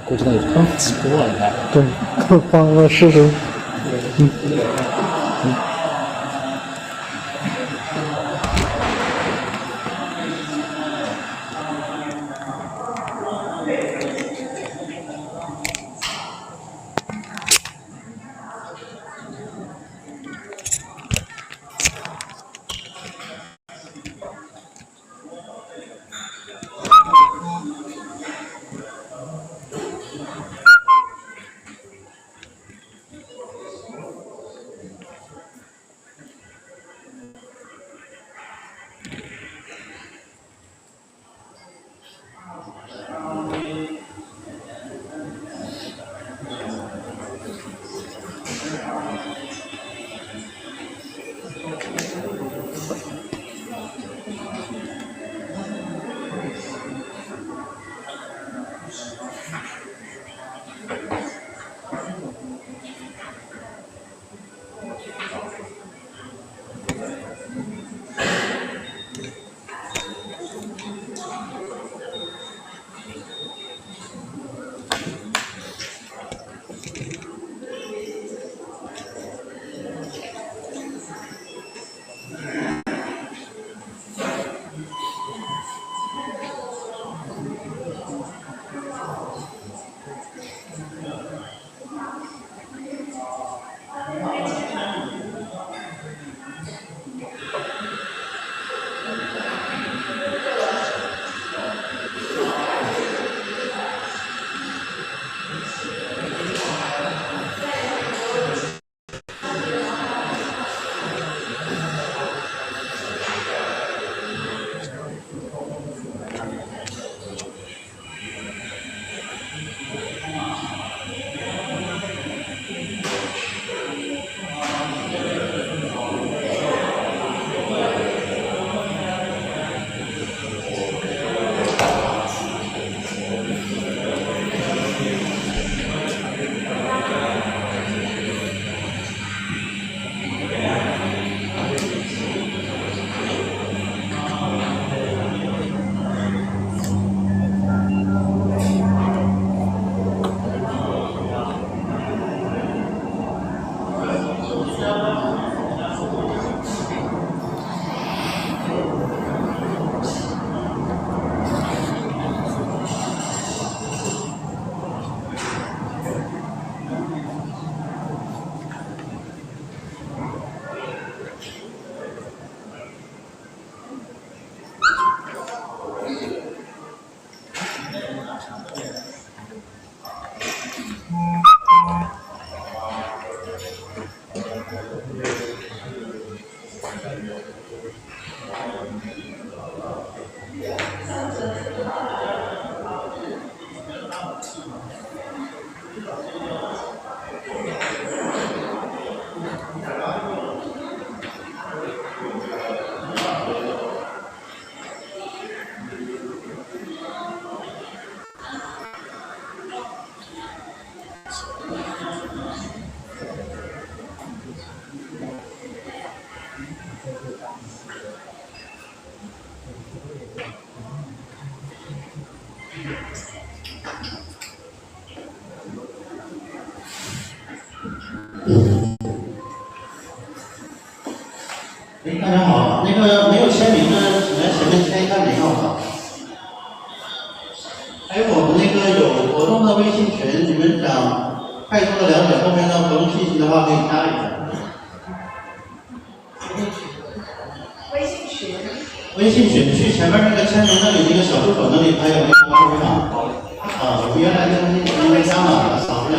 估计那个汤挤多了，你看。对，放个试试。大家好，那个没有签名的，请来前面签一下名好不好？还有我们那个有活动的微信群，你们想快速的了解后面的活动信息的话，可以加一下。微信群去前面那个签名那里那个小助手那里，还有那个二维码。我原来跟那个加了，扫不了。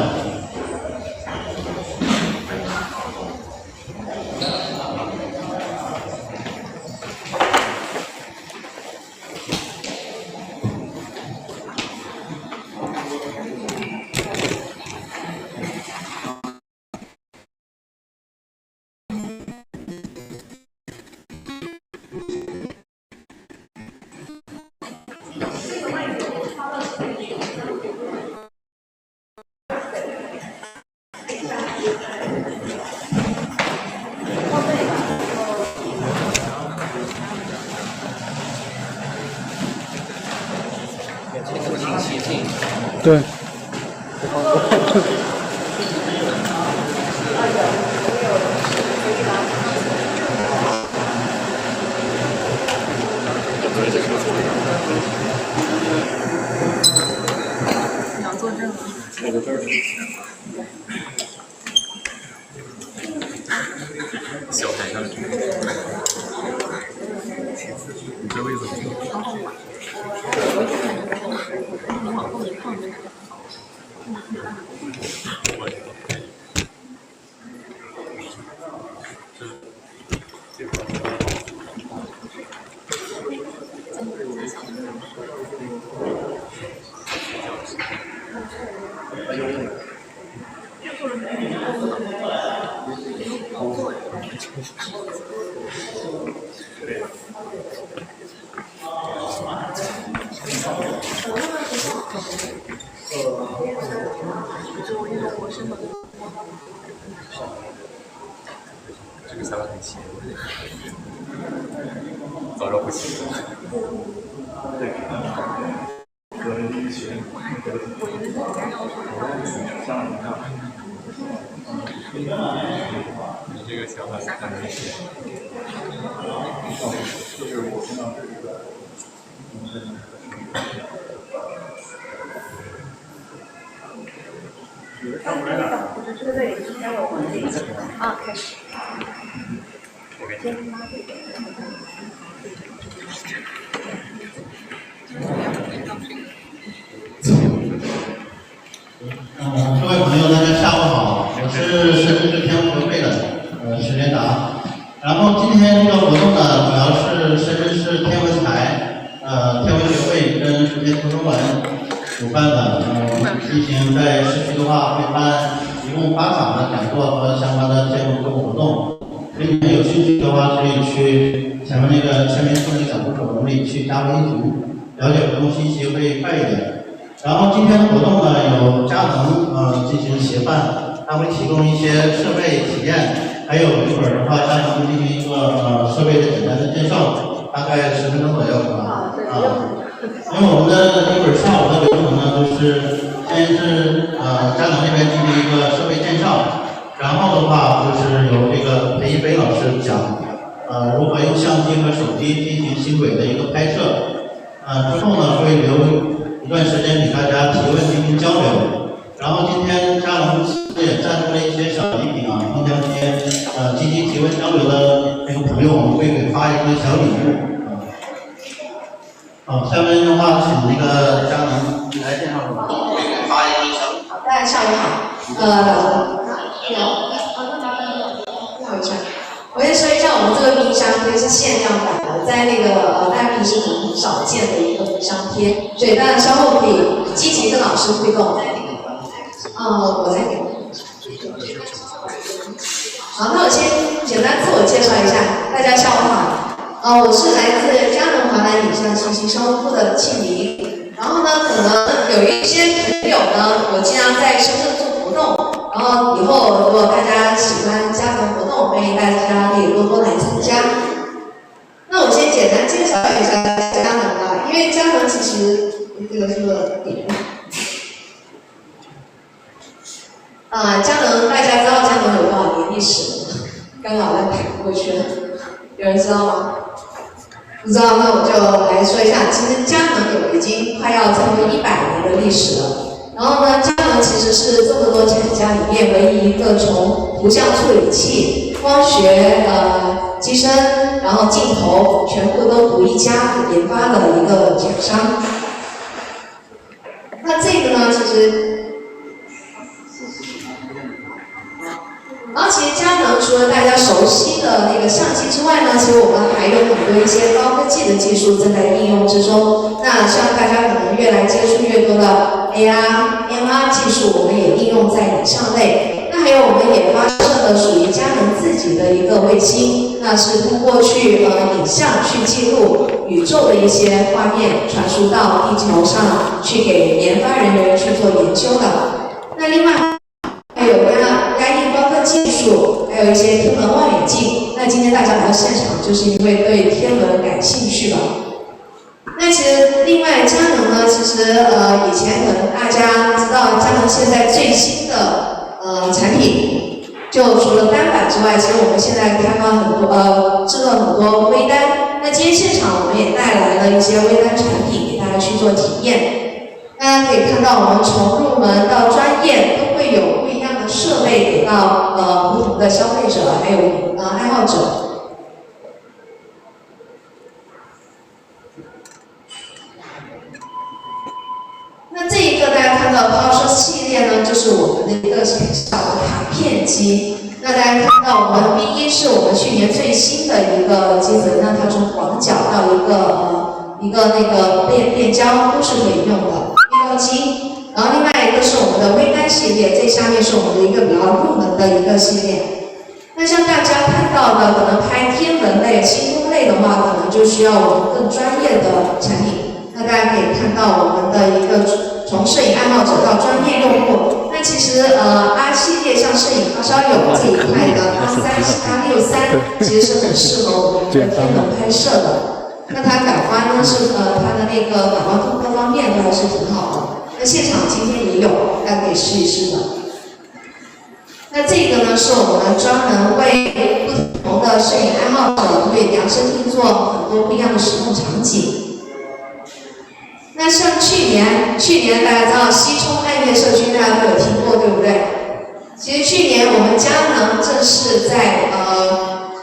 对。想坐这吗？那个这儿。小台上。你这位子挺好。你往后一放就行。这个下巴很斜，早上不起。对。你这个想法很明显。就是我听到这个。啊，开始。各位朋友，大家下午好，我是深圳市天文学会的石连达。然后今天这个活动呢，主要是深圳市天文台天文学会跟福建图书馆主办的，进行在市区的话会办一共8场的讲座和相关的天文科普活动。如果你们有兴趣的话，可以去前面那个签名处那个小助手里去加微群，了解活动信息会快一点。然后今天的活动呢，有佳能进行协办，他会提供一些设备体验，还有一会儿的话，佳能会进行一个设备的简单的介绍，大概10分钟左右，是吧？因为我们的一会儿下午的流程呢，就是先是佳能那边进行一个设备介绍。然后的话就是由这个裴一飞老师讲，如何用相机和手机进行星轨的一个拍摄，之后呢会留一段时间给大家提问进行交流。然后今天佳能也赞助了一些小礼品啊，并将这些积极提问交流的那个朋友，我们会给发一个小礼物。下面的话请那个佳能来介绍吧。发一个小礼物。大家下午好，不好意思，我先说一下，我们这个冰箱贴是限量版的，在那个大家平时可能很少见的一个冰箱贴，所以大家稍后可以积极跟老师互动。我来给。好，那我先简单自我介绍一下，大家下午好。我是来自佳能华南影像信息商务部的庆明。然后呢，可能有一些朋友呢，我经常在深圳做活动。然后以后如果大家喜欢佳能活动，欢迎大家可以多多来参加。那我先简单介绍一下佳能啊，因为佳能其实这个是个点。佳能大家知道佳能有多少年历史了吗？刚好在排过去了，有人知道吗？不知道，那我就来说一下，其实佳能已经快要超过100年的历史了。然后呢，佳能其实是这么多产家里面唯一一个从图像处理器、光学机身，然后镜头全部都独一家研发的一个厂商。那这个呢，其实。然后其实佳能除了大家熟悉的那个相机之外呢，其实我们还有很多一些高科技的技术正在应用之中。那像大家可能越来接触越多的 AR、MR 技术，我们也应用在影像类。那还有我们也发射的属于佳能自己的一个卫星，那是通过去影像去记录宇宙的一些画面，传输到地球上去给研发人员去做研究的。那另外还有压印光刻技术，还有一些天文望远镜。那今天大家来到现场，就是因为对天文感兴趣吧？那那其实另外佳能呢，其实以前可能大家知道佳能现在最新的产品，就除了单板之外，其实我们现在开发很多制作很多微单。那今天现场我们也带来了一些微单产品给大家去做体验。大家可以看到，我们从入门到专业都会有不一样的设备给到不同的消费者还有爱好者。那这一个大家看到的PowerShot系列呢，就是我们的一个小的卡片机。那大家看到我们 B1是我们去年最新的一个机子，那它从广角到一个那个变焦都是可以用的变焦机。然后另外一个是我们的微单系列，这下面是我们的一个比较入门的一个系列。那像大家看到的，可能拍天文类、星空类的话，可能就需要我们更专业的产品。那大家可以看到我们的一个从摄影爱好者到专业用户。那其实R系列像摄影发烧友这一块的R63，其实是很适合我们一个天文拍摄的。那它感官呢是它的那个感官各方面都还是挺好的。那现场今天也有，大家可以试一试的。那这个呢是我们专门为不同的摄影爱好者为量身定做很多不一样的使用场景。那像去年大家知道西冲暗夜社区，大家都有听过，对不对？其实去年我们佳能正式在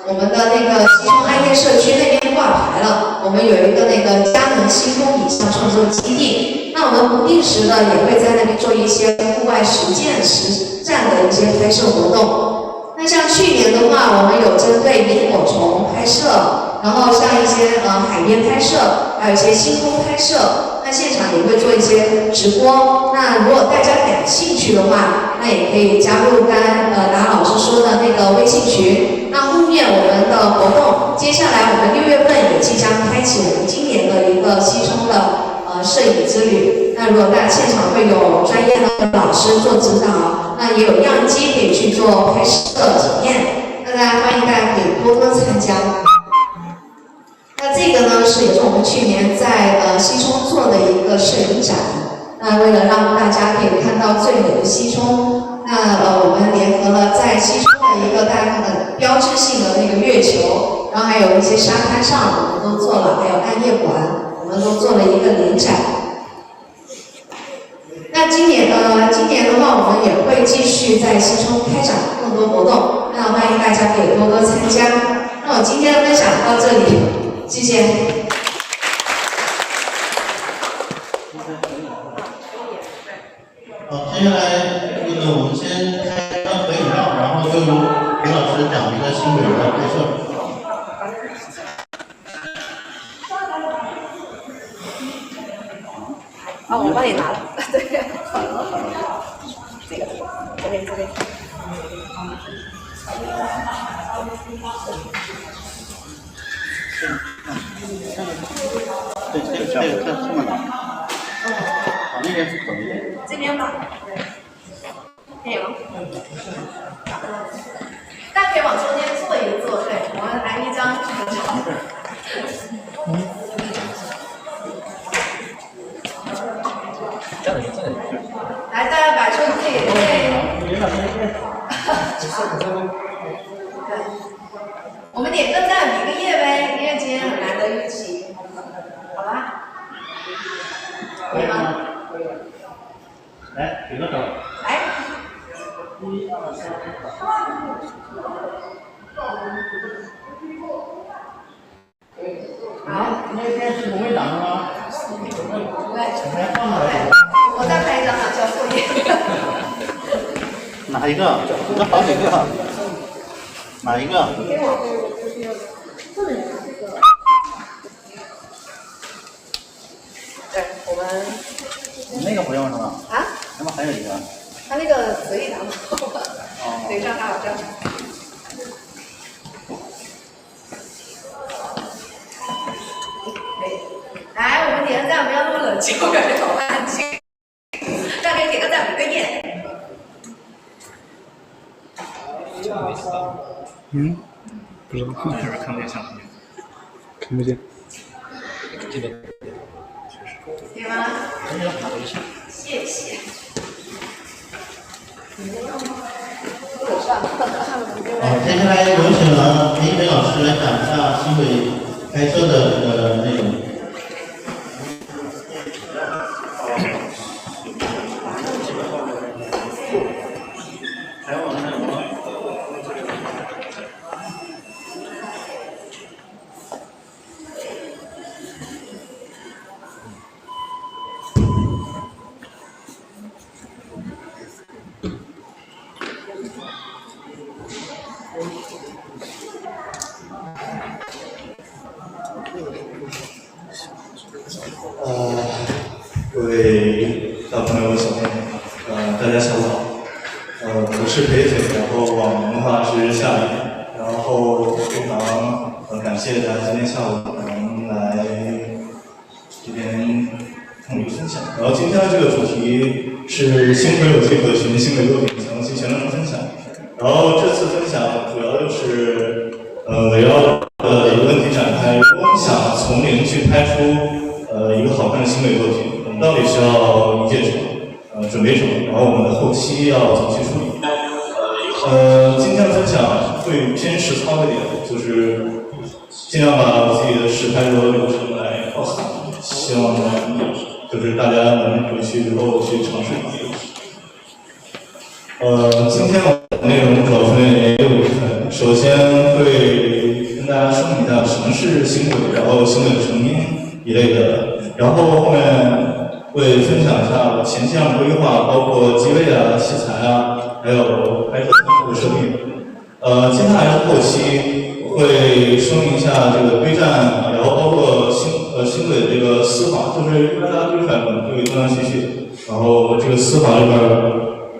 我们的那个西冲暗夜社区那边挂牌了。我们有一个那个佳能星空影像创作基地，那我们不定时的也会在那边做一些户外实战的一些拍摄活动。那像去年的话，我们有针对萤火虫拍摄，然后像一些海边拍摄，还有一些星空拍摄。那现场也会做一些直播。那如果大家感兴趣的话，那也可以加入达老师说的那个微信群。那后面我们的活动，接下来我们6月份也即将开启我们今年的一个西冲的摄影之旅。那如果大家现场会有专业的老师做指导，那也有样机可以去做拍摄体验。那大家欢迎大家可以多多参加。那这个呢也是我们去年在西冲做的一个摄影展。那为了让大家可以看到最美的西冲，那我们联合了在西冲的一个大家很标志性的那个月球，然后还有一些沙滩上我们都做了，还有暗夜馆，我们都做了一个联展。那今年的话，我们也会继续在西冲开展更多活动，那欢迎大家可以多多参加。那我今天的分享到这里。谢谢。好，接下来我们先开张合影照，然后就由刘老师讲一个新闻的拍摄。我帮你拿了。对，好了。这边。对，这么拿。往那边走一点。这边吧。可以吗？大家可以往中间坐一坐，对，我们来一张合照。来，大家摆出自己的我们点个赞，比个耶呗，因为今天很难得一起，好吧？可以吗？来，举个手。来。好。那边是不会挡的吗？我再拍一张啊，交作业。哪一个？这好几个。哪一个？给我。对，我们。那个不用是吧？啊？那么还有一个。他那个可以拿吗？等一下，还有这样。来，我们点个赞，不要那么冷静，我感觉好安静。大家可以点个赞，比个耶。不知道，看不见相片，看不见。这边。对吗？谢谢。接下来有请了林一梅老师来讲一下新轨开车的这个内容。各位大朋友、小朋友，大家下午好。我是裴斐，然后网文化是夏雨，然后非常感谢大家今天下午能来这边跟我们分享。然后今天的这个主题是新轨有迹可循，新轨作品详细全程分享。然后这次分享主要就是围绕着一个问题展开，如果我们想从零去拍出一个好看的新轨作品，我们到底需要理解什么？准备什么？然后我们的后期要怎么去处理？今天的分享会偏实操一点，就是尽量把自己的实拍的流程来告诉你，希望就是大家能回去之后去尝试一下。今天我的内容主要分为6部分，首先会跟大家说明一下什么是新轨，然后新轨的成因一类的，然后后面会分享一下前期上的规划，包括机位啊、器材啊，还有拍摄的设定。接下来后期会说明一下这个规站，然后包括新轨的这个丝滑，就是大家对反可能会断断续续，然后这个丝滑这边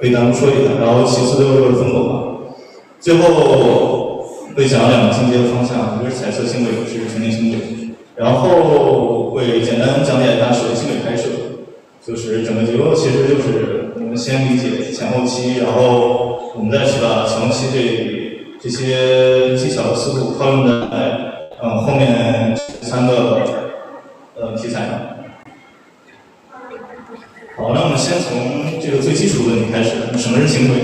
可以单独说一下，然后其次就是风口吧。最后会讲2个进阶的方向，一个是彩色新轨，一个是全景新轨。然后会简单讲解一下手机新轨拍摄，就是整个结构其实就是我们先理解前后期，然后我们再去把前后期这些技巧的思路套用在后面3个题材上。好，那我们先从这个最基础的问题开始，什么是新轨？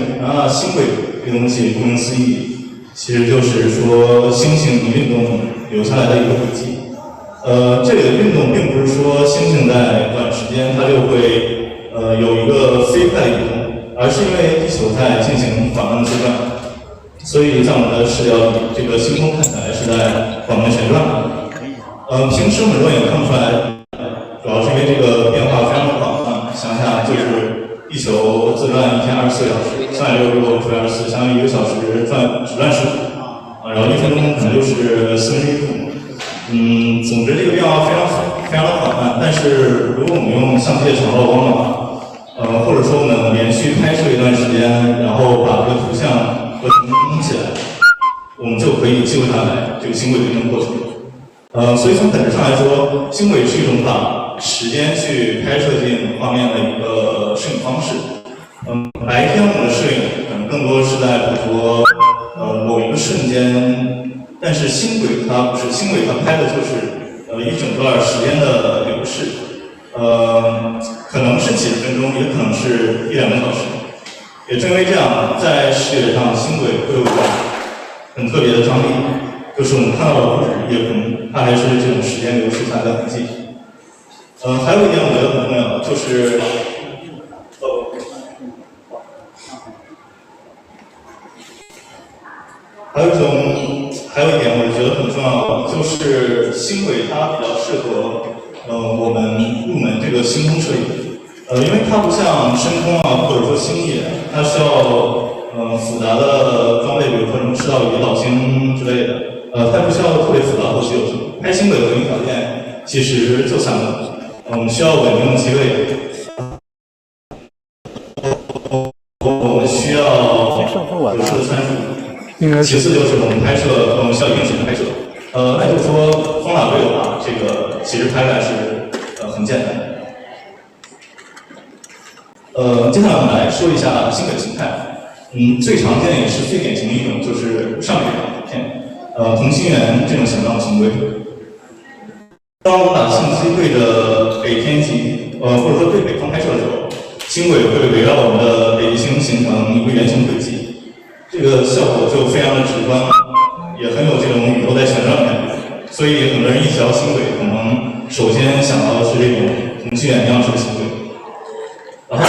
新轨这个东西顾名思义，其实就是说星星运动留下来的一个轨迹。这里的运动并不是说星星在短时间它就会有一个飞快的移动，而是因为地球在进行缓慢的自转，所以在我们的视角里，这个星空看起来是在缓慢旋转。平时我们肉眼看不出来，主要是因为这个变化非常的广泛。想想就是地球自转1天24个小时，365除以24，相当于1个小时只转15，然后1分钟可能就是1/4度。总之这个变化非常的缓慢，但是如果我们用相机的长曝光的话，或者说我们连续拍摄一段时间，然后把这个图像合成起来，我们就可以记录下来这个新轨的运动过程。所以从本质上来说，新轨是一种把时间去拍摄进画面的一个摄影方式。白天我们的摄影可能更多是在捕捉某一个瞬间。但是新轨它不是，新轨它拍的就是一整段时间的流逝，可能是几十分钟，也可能是1-2个小时。也正因为这样，在视觉上新轨会有一种很特别的张力，就是我们看到的不止夜空，它还是这种时间流逝下来的痕迹。还有一点我觉得很重要，就是还有一点我觉得很重要，就是新轨它比较适合我们入门这个星空摄影，因为它不像深空啊或者说星野，它需要复杂的装备，比如说什么赤道仪、导星之类的，它不需要特别复杂后期流程。拍新轨的唯一条件其实就3个，我们需要稳定的机位，我们需要有势的参数。其次就是我们拍摄，需要硬性的拍摄。那就是说风打对的话，这个其实拍出来是很简单的。接下来我们来说一下新轨的形态。最常见也是最典型的一种就是上轨图片，同心圆这种形状的新轨。当我们把相机对着北天极，或者说对北方拍摄的时候，星轨会围绕我们的北极星形成一个圆形轨迹，这个效果就非常的直观，也很有这种宇宙在旋转的感觉。所以很多人一提到星轨，可能首先想到的是这种同心圆样式的星轨。然后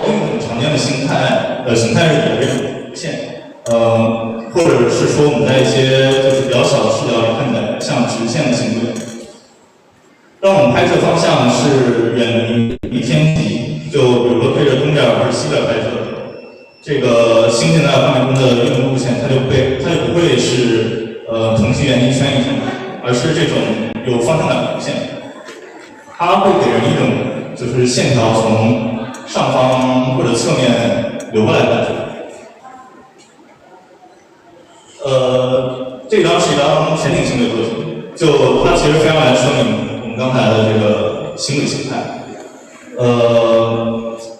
另一种常见的形态是也是弧线，或者是说我们在一些就是比较小的视角里看起来像直线的星轨。当我们拍摄方向是远离天极，就比如说对着东边或者西边拍摄，这个星星在画面中的运动路线，它就不会是同心圆一圈一圈的，而是这种有方向感的弧线。它会给人一种就是线条从上方或者侧面流过来的感觉。这张是一张全景星轨作品，就它其实非常来说明我们刚才的这个星轨形态。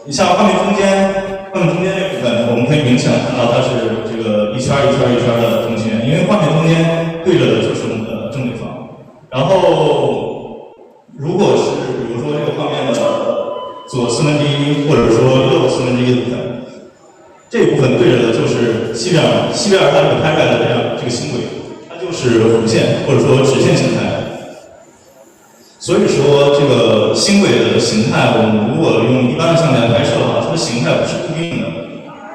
你像画面中间这部分，我们可以明显看到它是这个一圈一圈一圈的同心圆，因为画面中间对着的就是我们的正对方。然后，如果是比如说这个画面的左1/4或者说右1/4的部分，这部分对着的就是西边它是拍出来的这个星轨，它就是弧线或者说直线形态。所以说，这个星轨的形态，我们如果用一般的相机来拍摄的话，它的形态不是固定的，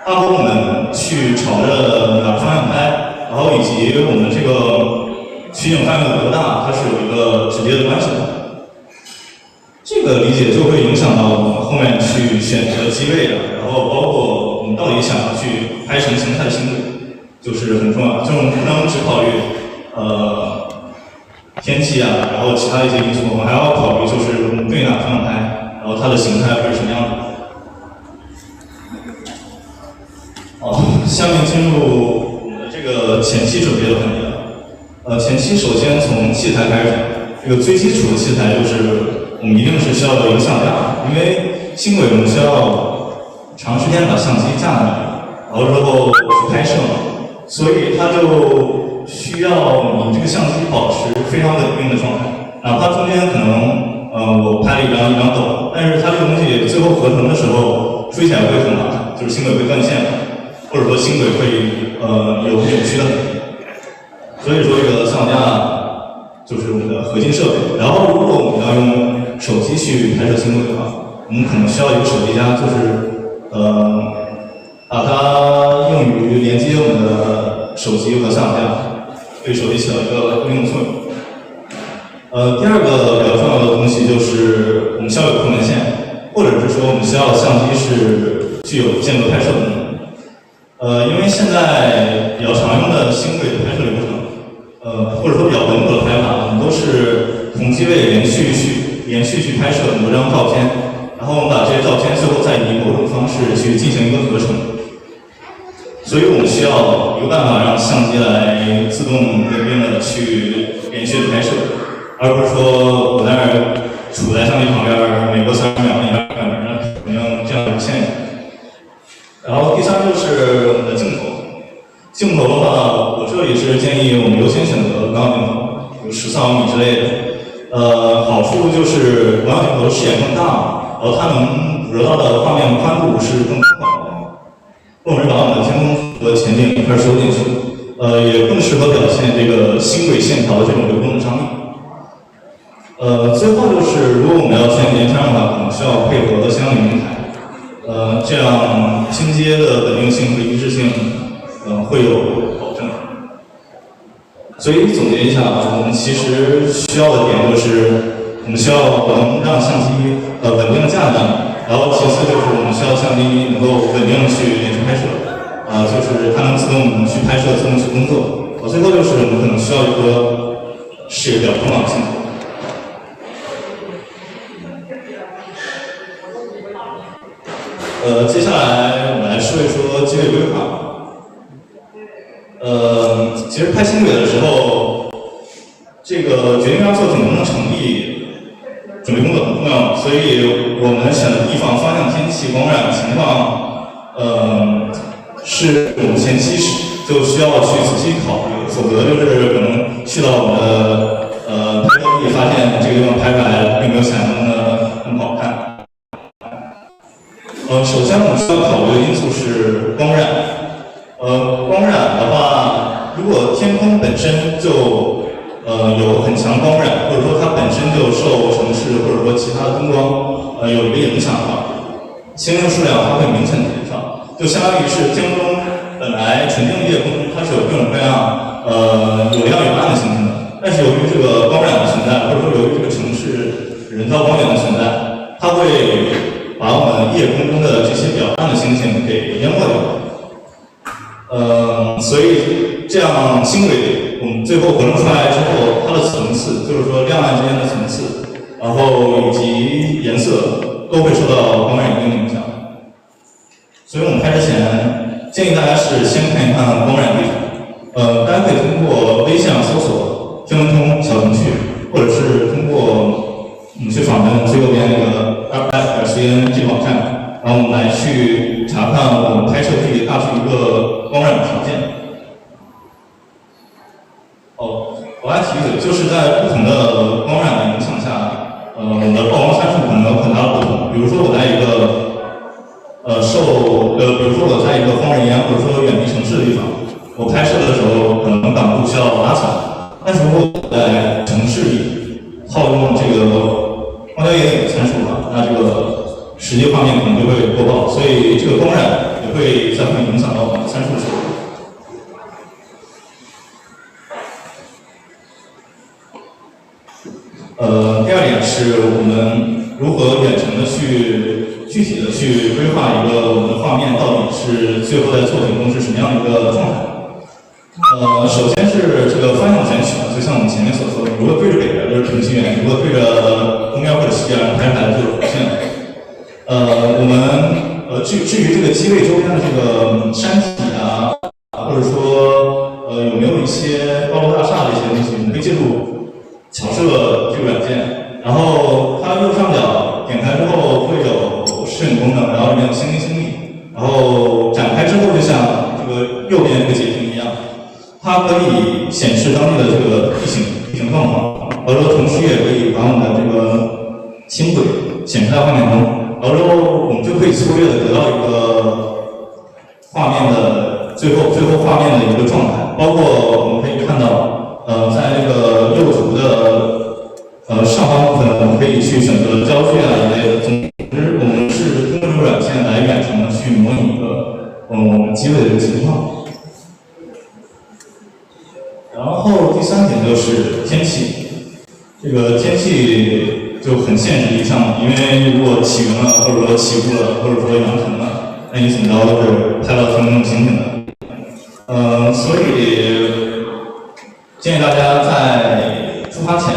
它和我们去朝着哪个方向拍，然后以及我们这个取景范围有多大，它是有一个直接的关系的。这个理解就会影响到我们后面去选择机位啊，然后包括我们到底想要去拍什么形态的星轨，就是很重要。就是我们不能只考虑天气啊，然后其他一些因素，我们还要考虑就是我们对哪方向拍，然后它的形态会是什么样的。好，下面进入我们的这个前期准备的环节了。前期首先从器材开始讲，这个最基础的器材就是我们一定是需要有一个相架，因为星轨我们需要长时间把相机架在那里，然后之后去拍摄嘛，所以它就需要你这个相机保持非常稳定的状态，哪怕中间可能我拍了一张抖，但是它这个东西最后合成的时候追起来会很麻烦，就是星轨会断线，或者说星轨会有扭曲的痕迹。所以说这个相架就是我们的核心设备。然后如果我们要用手机去拍摄星轨的话，我们可能需要一个手机架，就是把它用于连接我们的手机和相架，对手机起到一个对应作用。第二个比较重要的东西就是我们需要有控制线，或者是说我们需要相机是具有间隔拍摄功能。因为现在比较常用的星轨的拍摄流程，或者说比较稳妥的拍法，我们都是同机位连续去拍摄很多张照片，然后我们把这些照片最后再以某种方式去进行一个合成。所以我们需要一个办法让相机来自动稳定的去连续的拍摄，而不是说我在那儿杵在相机旁边，每隔30秒你要干嘛呢？可能这样无限。然后第三就是我们的镜头。镜头的话，我这里是建议我们优先选择广角镜头，有14毫米之类的。好处就是广角镜头视野更大，然后它能捕捉到的画面宽度是更宽的。或者是把我们的天空和前景一块收进去，也更适合表现这个星轨线条的这种流动的张力。最后就是如果我们要选连枪的话，可能需要配合相应平台，这样拼接的稳定性和一致性，会有保证。所以总结一下我们其实需要的点就是，我们需要能让相机稳定架站。然后其次就是我们需要相机能够稳定去连续拍摄，就是它能自动去拍摄、自动去工作。最后就是我们可能需要一个视野比较重要的镜头。接下来我们来说一说机位规划。其实拍星轨的时候，这个决定让作品能不能成立，准备工作很重要，所以我们选的地方、方向、天气、光染情况，是我们前期就需要去仔细考虑，否则就是可能去到我们的拍摄地发现这个地方就受城市或者说其他的灯光有一个影响的话，星星数量它会明显的减少，就相当于是天空中本来纯净的夜空，它是有各种各样有亮有暗的星星的，但是由于这个光染的存在，或者说由于这个城市人造光源的存在，它会把我们夜空中的这些比较暗的星星给淹没掉。所以这样星轨我们最后合成出来之后，它的层次，就是说亮暗之间的层次，然后以及颜色都会受到光染一定的影响。所以我们拍之前建议大家是先看一看光染地图。大家可以通过微信上搜索天文通小程序，或者是通过去访问最右边那个 FF.cn 这个网站，然后我们来去查看我们拍摄地大致一个光染条件。我还提一嘴，就是在不同的光染的影响下，我们的曝光参数可能有很大的不同。比如说我在一个比如说我在一个荒人烟或者说远离城市的地方，我拍摄的时候可能感度需要拉长，但是如果我在城市里套用这个光焦眼影参数的话，那这个实际画面可能就会过曝，所以这个光染也会在会影响到我们的参数的数。第二点是我们如何远程的去具体的去规划一个我们的画面到底是最后在作品中是什么样的一个状态。首先是这个方向选取，就像我们前面所说的，如果对着北边就是平行圆，如果对着东边或者西边拍出来就是弧线。我们至于这个机位周边的这个山体啊，或者说有没有一些高楼大厦的一些东西，我们可以借助巧摄这个软件，然后它右上角点开之后会有摄影功能，然后里面有星力，然后展开之后就像这个右边这个截屏一样，它可以显示当地的这个地形状况，然后同时也可以把我们的这个星轨显示在画面中，然后我们就可以粗略的得到一个画面的最后画面的一个状态，包括我们可以看到。在那个右图的上方部分，我们可以去选择焦距啊一类的。总之，我们是通过这个软件来远程的去模拟一个我们机位的一个情况。然后第三点就是天气，这个天气就很现实意义上，因为如果起云了，或者说起雾了，或者说扬尘了，那你怎么着都是拍到天空中星星的。所以。建议大家在出发前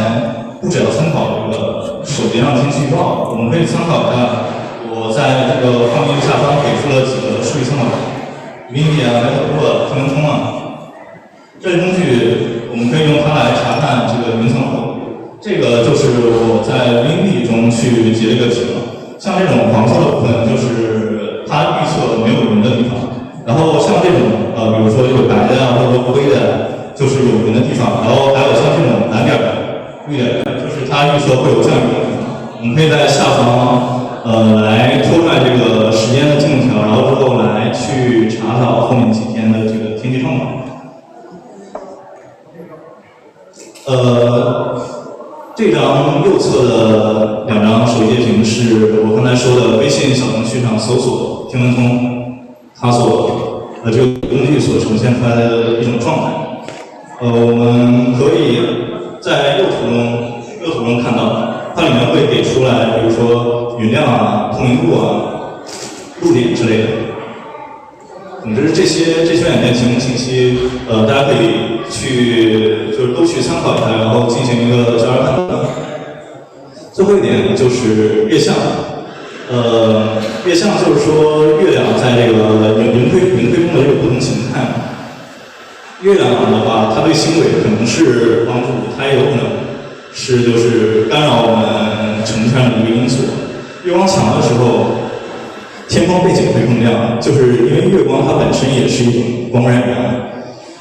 不只要参考这个手机上的天气预报，我们可以参考一下我在这个画面下方给出了几个数据参考，Windy啊、Weather、天文通啊，这类工具我们可以用它来查看这个云层厚。这个就是我在 Windy 中去截了一个屏，像这种黄色的部分就是它预测没有云的地方，然后像这种比如说有白的啊，或者说灰的。就是有云的地方，然后还有像这种蓝点的、绿点的，就是它预测会有降雨的地方。我们可以在下方来拖拽这个时间的进程，然后之后来去查找后面几天的这个天气状况。这张右侧的两张手机截屏是我刚才说的微信小程序上搜索天文通，它所这个工具所呈现出来的一种状态。我们可以在右图中看到，它里面会给出来，比如说云量啊、透明度啊、路点之类的。总之，这些软件提供信息，大家可以去就是都去参考一下，然后进行一个交叉判断。最后一点就是月相，月相就是说月亮在这个云推中的这个不同形态。月亮的话，它对星轨可能是帮助，它也有可能是就是干扰我们成像的一个因素。月光强的时候，天光背景会更亮，就是因为月光它本身也是一种光染源，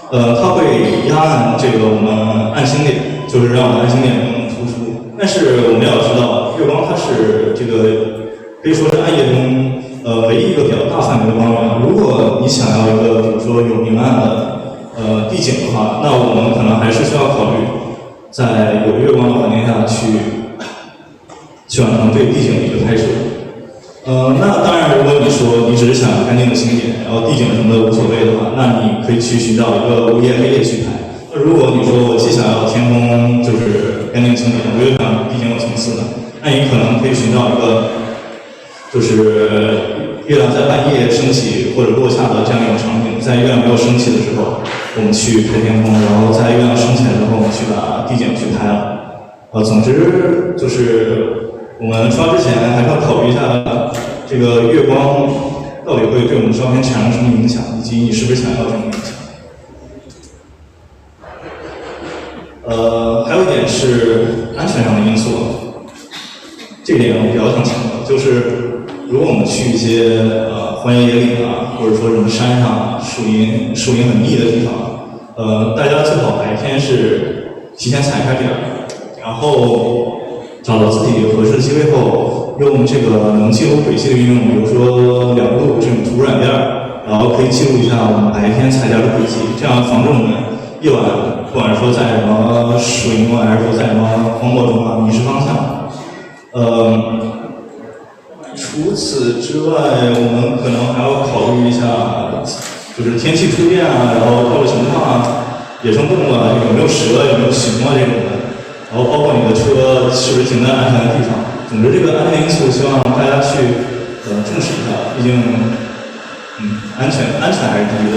它会压暗这个我们暗星点，就是让我们暗星点更突出。但是我们要知道，月光它是这个可以说是暗夜中唯一一个比较大范围的光源。如果你想要一个比如说有明暗的地景的话，那我们可能还是需要考虑在有月光的环境下去去完成对地景的一个拍摄。那当然，如果你说你只是想干净的景点，然后地景什么的无所谓的话，那你可以去寻找一个午夜黑夜去拍。那如果你说我既想要天空就是干净景点，我又想地景有层次的，那你可能可以寻找一个就是月亮在半夜升起或者落下的这样一种场景，在月亮没有升起的时候，我们去拍天空，然后在月亮升起来之后，我们去把地景去拍了。总之就是我们出发之前还是要考虑一下这个月光到底会对我们照片产生什么影响，以及你是不是想要这种影响。还有一点是安全上的因素，这点我比较想强调，就是如果我们去一些荒野野岭啊，或者说什么山上树林很密的地方，大家最好白天是提前踩开点儿，然后找到自己合适的机位后，用这个能记录轨迹的应用，比如说2度这种图软件，然后可以记录一下我们白天踩点的轨迹，这样防止我们夜晚不管说在什么树林中，还是说在什么荒漠中啊迷失方向。除此之外，我们可能还要考虑一下，就是天气突变啊，然后道路情况啊，野生动物啊，有没有蛇，有没有熊啊这种的，然后包括你的车是不是停在安全的地方。总之，这个安全因素希望大家去重视一下，毕竟安全还是第一的，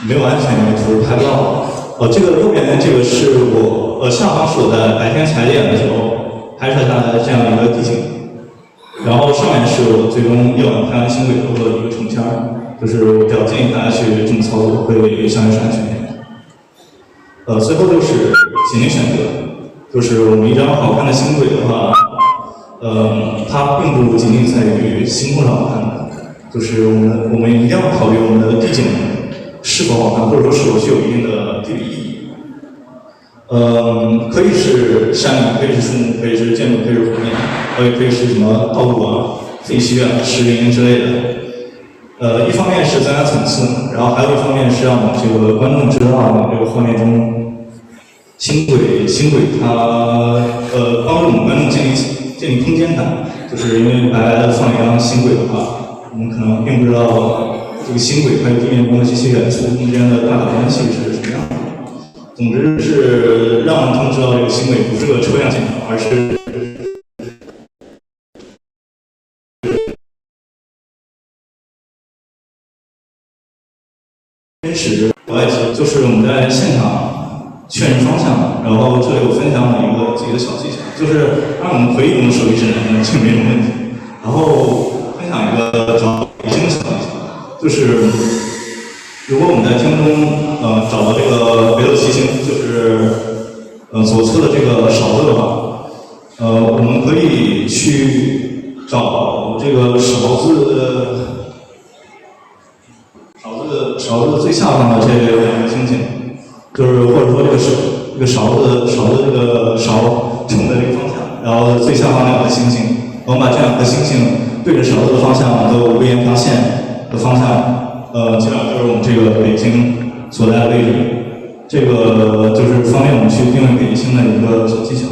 没有安全你图是拍不到的。这个右边这个是我下方是我在白天踩点的时候拍摄下来的这样一个地景。然后上面是我最终夜晚拍完星轨后的一个成片，就是我比较建议大家去这么操作，会相对安全一点。最后就是景点选择，就是我们一张好看的星轨的话，它并不仅仅在于星空上好看的，就是我们一定要考虑我们的地景是否好看，或者说是否具有一定的地理意义。可以是山林，可以是树木，可以是建筑，可以是湖面，也可以是什么道路啊、废墟啊、石林之类的。一方面是增加层次，然后还有一方面是让我们这个观众知道这个画面中星轨它帮助我们观众建立空间感，就是因为白白的放一张星轨的话，我们可能并不知道这个星轨还有地面中的这些元素中间的大小关系是什么样的。总之是让他们知道这个星轨不是个抽象现象，而是真实外景。就是我们在现场确认方向，然后这里我分享了几个小技巧，就是当然我们可以用手机指南，这没什么问题。然后分享一个找北京的小技巧，就是如果我们在天空中找到这个北斗七星，就是左侧的这个勺子的话，我们可以去找这个勺子最下方的这2个星星，就是或者说这个勺子这个勺冲的这个方向，然后最下方2个星星，我们把这2个星星对着勺子的方向都微沿发线的方向，基本上就是我们这个北京所在的位置。这个就是方便我们去定位北京的一个小技巧。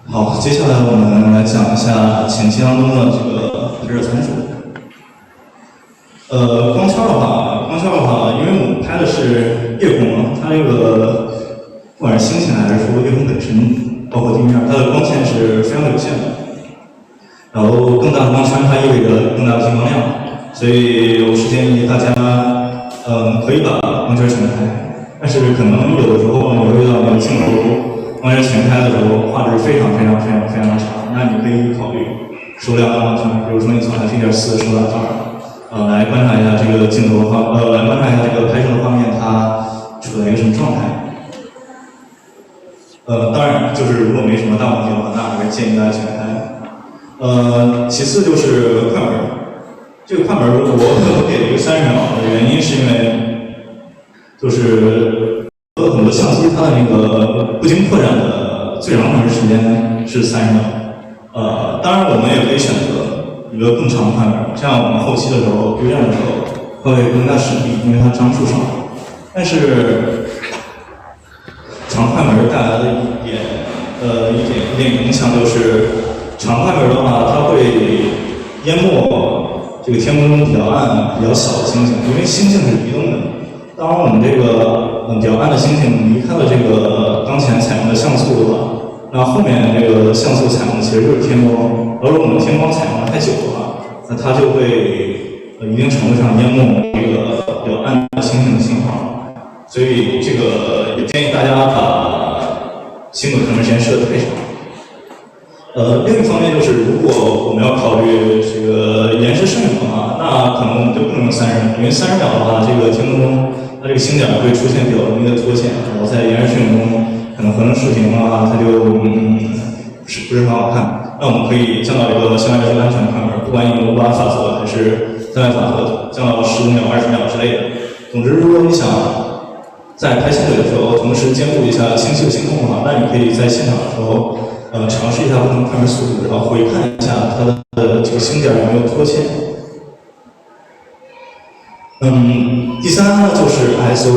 好，接下来我们来讲一下前期当中的这个拍摄参数。光圈的话，因为我们拍的是夜空嘛，它这个不管是星星还是说夜空本身，包括地面，它的光线是非常有限的。然后更大的光圈它意味着更大的进光量，所以我是建议大家，可以把光圈全开，但是可能有的时候你会遇到你的镜头光圈全开的时候，画质非常差，那你可以考虑收亮光圈，比如说你从 f1.4 收到这儿，来观察一下这个镜头来观察一下这个拍摄的画面它处在一个什么状态。当然就是如果没什么大问题的话，那还是建议大家全开。其次就是快门，这个快门我给了一个30秒的原因是因为，就是很多相机它的那个不经扩展的最长快门时间是30秒。当然我们也可以选择一个更长的快门，这样我们后期的时候对战的时候会更加省力，因为它张数少。但是长快门带来的一点影响就是，长快门的话，它会淹没这个天空中比较暗、比较小的星星，因为星星是移动的。当我们这个比较暗的星星离开了这个当前采用的像素的话，那后面这个像素采用的其实就是天光。而如果我们天光采用的太久的话，那它就会一定程度上淹没这个比较暗的星星的信号。所以这个也建议大家把星轨快门时间设得特别长。另一方面就是，如果我们要考虑这个延时摄影的话，那可能我们就不能用30秒，因为30秒的话，这个天空中它这个星点会出现比较容易的脱线，然后在延时摄影中可能合成视频啊，它就不是很好看。那我们可以降到一个相对来说安全的快门，不管你用5把法则还是3百法则，降到15秒、20秒之类的。总之，如果你想在拍星轨的时候，同时兼顾一下清晰的星空的话，那你可以在现场的时候，尝试一下不同快门速度，然后回看一下它的这个星点有没有脱线。第三呢就是 ISO，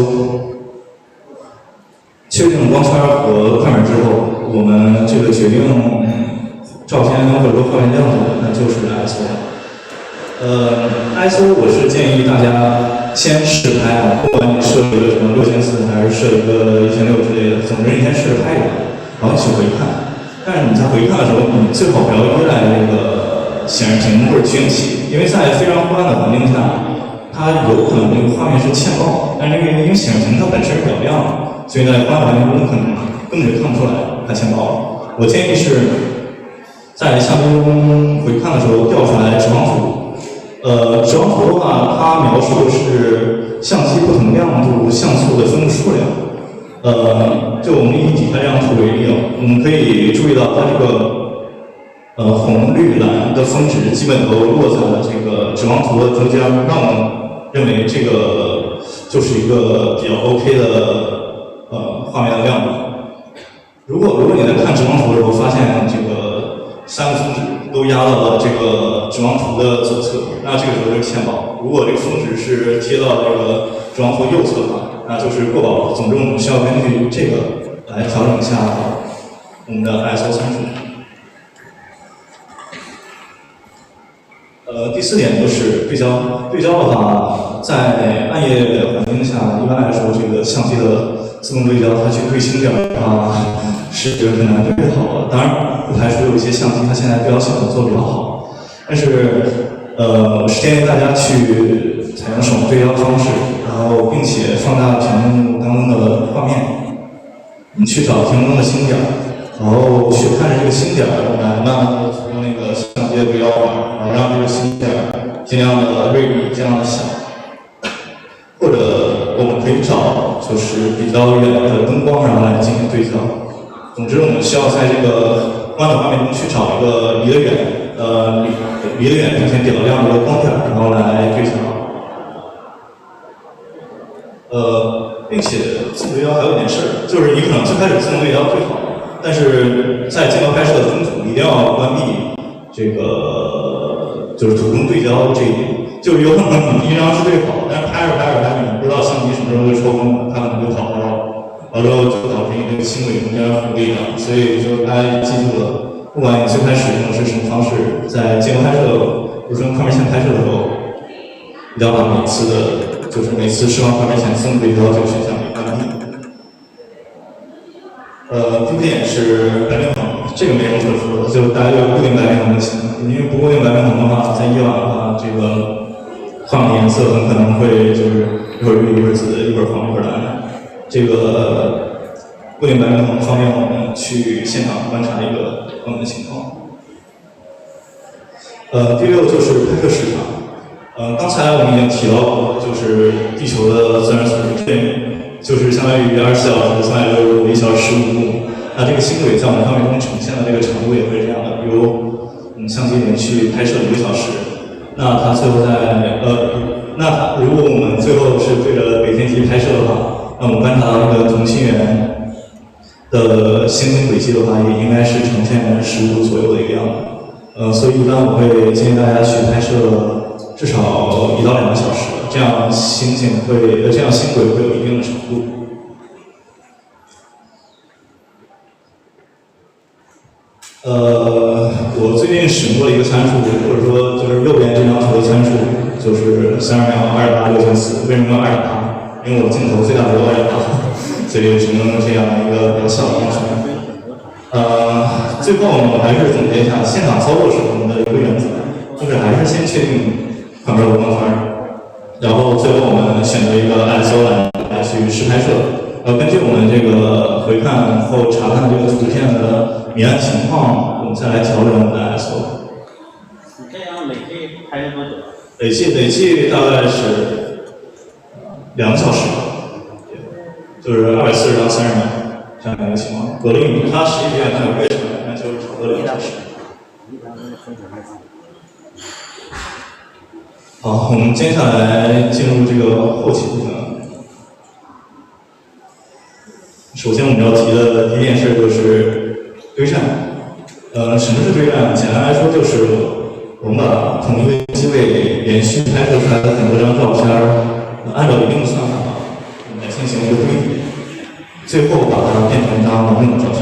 确定光圈和快门之后，我们这个决定照片或者说画面亮度，那就是 ISO。ISO 我是建议大家先试拍啊，不管你设一个什么6400还是设一个1600之类的，总之你先试着拍一个，然后去回看。但是你在回看的时候，你最好不要依赖这个显示屏或者取景器，因为在非常昏暗的环境下，它有可能这个画面是欠曝，但是因为显示屏它本身是比较亮的，所以在昏暗环境中可能根本就看不出来它欠曝了。我建议是在相机中回看的时候调出来指望图。指望图的话，它描述的是相机不同亮度像素的分布数量。就我们以底下这张图为例，我们可以注意到它这个红、绿、蓝的峰值基本都落在了这个指望图的中间，让我们认为这个就是一个比较 OK 的画面的亮度。如果你在看指望图的时候发现这个3个峰值都压到了这个指望图的左侧，那这个时候就是欠曝。如果这个峰值是贴到这个指望图右侧的话，那就是过曝。总之，我们需要根据这个来调整一下我们的 ISO 参数。第4点就是对焦。对焦的话，在暗夜环境下，一般来说，这个相机的自动对焦，它去对星点的话是很难对好的。当然，不排除有一些相机它现在对焦系统做得比较好，但是我是建议大家去采用手动对焦方式，然后并且放大屏幕当中的画面，你去找屏幕中的星点，然后去看着这个星点来慢慢的从那个相机的对焦板，然后让这个星点尽量的锐利，尽量的小。或者我们可以找就是比较远的灯光，然后来进行对焦。总之，我们需要在这个光的画面中去找一个离得远并且比较亮的一个光点，然后来对焦。并且自动对焦还有一点事，就是你可能最开始自动对焦最好，但是在镜头拍摄的中途一定要关闭这个就是途中对焦这一点。就有可能你第一张是对好，但是拍着，你不知道相机什么时候就抽风了，它可能就跑了，然后就导致你这个星轨中间浮力了。所以就大家记住了，不管你最开始用的是什么方式，在镜头拍摄或者说快门线拍摄的时候，一定要把每次释放快门线自动对焦这个选项给关闭。第5点是白平衡，这个没什么可说的，就大家有固定白平衡就行。因为不固定白平衡的话，在夜晚的话，这个画面颜色很可能会就是一会儿绿一会儿紫一会儿黄一会儿蓝。这个固定白平衡方便我们去现场观察一个光的情况。第6就是拍摄时长。刚才我们已经提到过，就是地球的自然速度，就是相当于24小时365 1小时15分钟。那这个星轨在我们画面中呈现的这个长度也会这样的，比如相机连续拍摄1个小时，那它最后如果我们最后是对着北天极拍摄的话，那我们观察到那个同心圆的星星轨迹的话，也应该是呈现15度左右的一个样子。所以一般我会建议大家去拍摄至少1到2个小时，这样星轨会有一定的程度。我最近使用过一个参数，或者说就是右边这张图的参数，就是32秒2.8 6400。为什么要2.8？因为我镜头最大只有2.8，所以只能用这样一个比较小的光圈。最后我们还是总结一下现场操作时候我们的一个原则，就是还是先确定旁边的光圈，然后最后我们选择一个 ISO 来去实拍摄。根据我们这个回看后查看这个图片的明暗情况，我们再来调整我们的 ISO。你这样累计拍摄多久？累计大概是2个小时，就是240到30秒这样一个情况。格力它11点它有为什么？那就是差不多2个小时。好，我们接下来进入这个后期部分。首先我们要提的第一件事就是堆栈。什么是堆栈？简单来说就是我们把同一个机位连续拍摄出来的很多张照片，按照一定的算法来进行一个堆叠，最后把它变成一张完整的照片。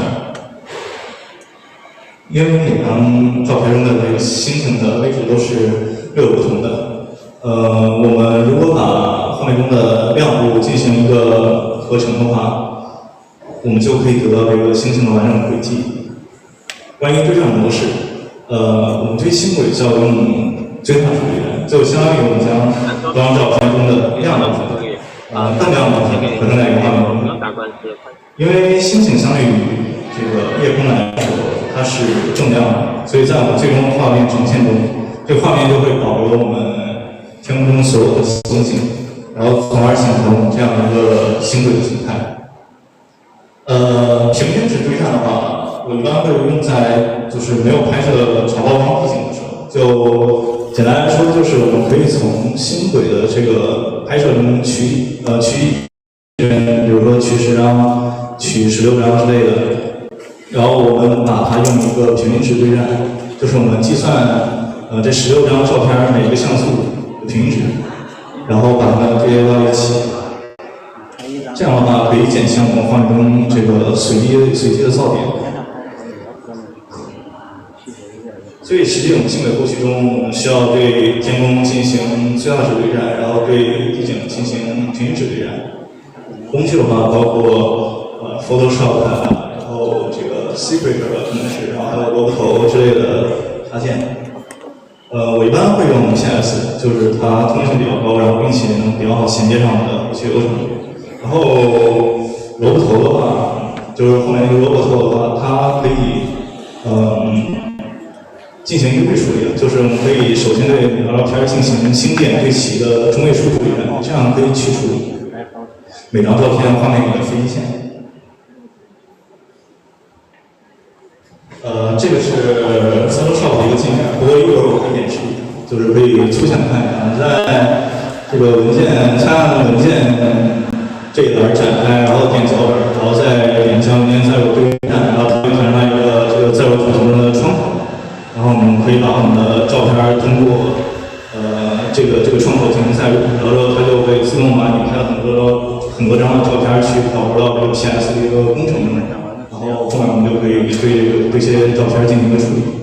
因为每张照片中的这个星星的位置都是略有不同的。我们如果把画面中的亮度进行一个合成的话，我们就可以得到这个星星的完整轨迹。关于堆栈模式，我们堆星轨是要用追反数堆栈，就相当于我们将多张照片中的亮的部分，更亮的部分合成在一个画面中。因为星星相对于这个夜空来说，它是正亮的，所以在我们最终的画面呈现中，这个画面就会保留我们天空中所有的星星，然后从而形成这样一个星轨的形态。平均值堆栈的话，我一般会用在就是没有拍摄长曝光附近的时候。就简单来说，就是我们可以从星轨的这个拍摄中取比如说取10张、取16张之类的，然后我们把它用一个平均值堆栈，就是我们计算这16张照片每一个像素的平均值，然后把它们堆叠到一起。这样的话可以减轻我们画面中这个随机的噪点。所以实际我们星轨后期中，我们需要对天空进行最大值堆栈，然后对地景进行平均值堆栈。工具的话包括Photoshop， 然后这个 Secret 的工具，然后还有萝卜头之类的插件。我一般会用 PS， 就是它通用性比较高，然后并且能比较好衔接上我的后期流程。然后萝卜头的话，就是后面那个萝卜头的话，它可以进行一个位处理，就是我们可以首先对每张照片进行星点对齐的中位数处理，这样可以去除每张照片画面里的非一线。这个是 Photoshop 的一个界面，不过一会儿我可以演示，就是可以粗浅看一下，在这个文件参按文件这一栏展开，然后点脚本，然后再点将文件载入堆栈，然后它会产生一个这个载入图中的窗口，然后我们可以把我们的照片通过这个窗口进行载入，然后它就会自动把你拍了很多张的照片去导入到这个 PS 的一个工程中，然后后面我们就可以对这些照片进行一个处理。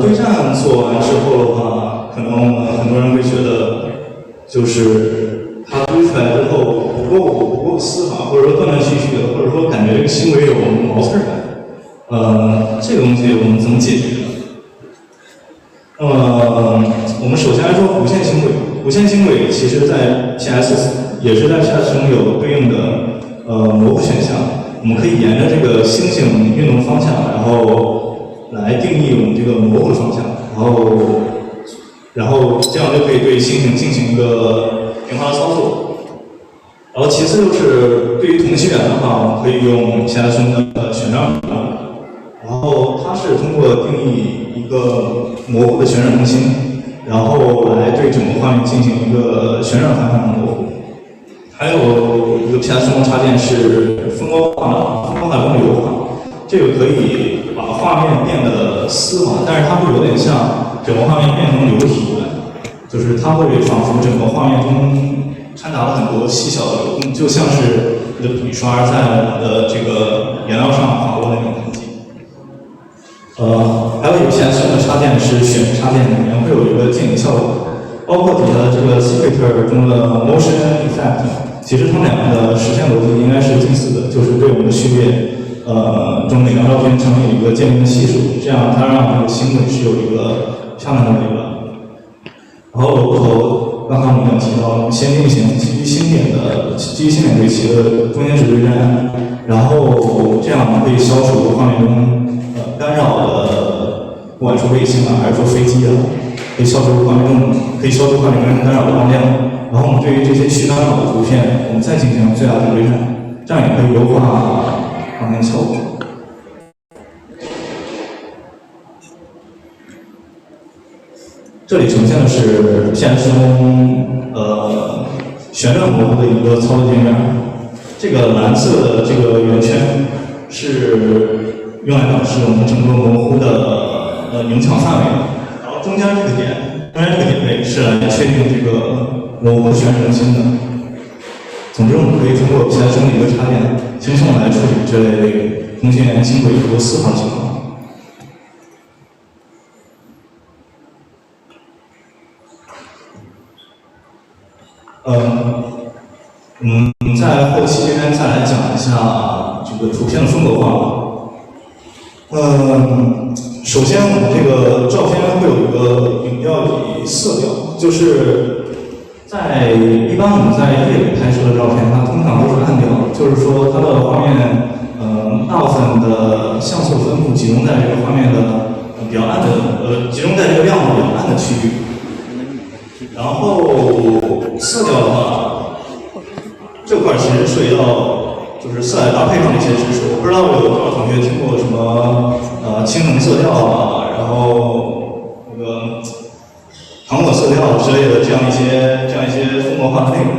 堆栈做完之后的话，可能很多人会觉得，就是它堆出来之后不够丝滑，或者说断断续续的，或者说感觉这个星轨有毛刺感。这个东西我们怎么解决呢？我们首先来说无线星轨。无线星轨其实在 PS 也是在 PS 中有对应的模糊选项，我们可以沿着这个星星运动方向，然后来定义我们这个模糊的方向，然后这样就可以对星星进行一个平滑的操作。然后其次就是对于同心圆的话，我们可以用 PS 中的旋转模块，然后它是通过定义一个模糊的旋转中心，然后来对整个画面进行一个旋转方向的模糊。还有一个 PS 中的插件是风光画中的优化，这个可以把画画面变得丝滑，但是它会有点像整个画面变成流体的，就是它会仿佛整个画面中掺杂了很多细小的流动，就像是你的笔刷在我们的这个颜料上划过那种痕迹。还有有些使用的插件是选插件，里面会有一个渐移效果，包括底下的这个 Secret 中的 Motion Effect， 其实它们两个的实现逻辑应该是近似的，就是对我们的序列中每张照片乘以一个渐变的系数，这样它让这个星轨是有一个漂亮的尾巴。然后楼头刚才我们有提到先进型基于星点对齐的中间值对战，然后这样可以消除画面中干扰的，不管是卫星啊还是说飞机啊，可以消除画面中干扰的光亮。然后我们对于这些去干扰的图片，我们再进行最大的对战，这样也可以优化画面效果。这里呈现的是 PS 中旋转模糊的一个操作界面。这个蓝色的这个圆圈是用来表示我们整个模糊的影响范围，然后中间这个点位是来确定这个模糊旋转中心的。总之，我们可以通过 PS 中的一个插件，轻松来处理这类通信源星轨和4号情况。在后期这边再来讲一下这个图片的风格化。首先我们这个照片会有一个影调与色调，就是一般我们在夜里拍摄的照片，它通常都是暗调，就是说它的画面大部分的像素分布集中在这个画面的比较暗的集中在这个亮度比较暗的区域。然后色调的话，这块其实涉及到就是色彩搭配上的一些知识。我不知道有多少同学听过什么青橙色调啊，然后那个糖果色调之类的这样一些风格化的内容。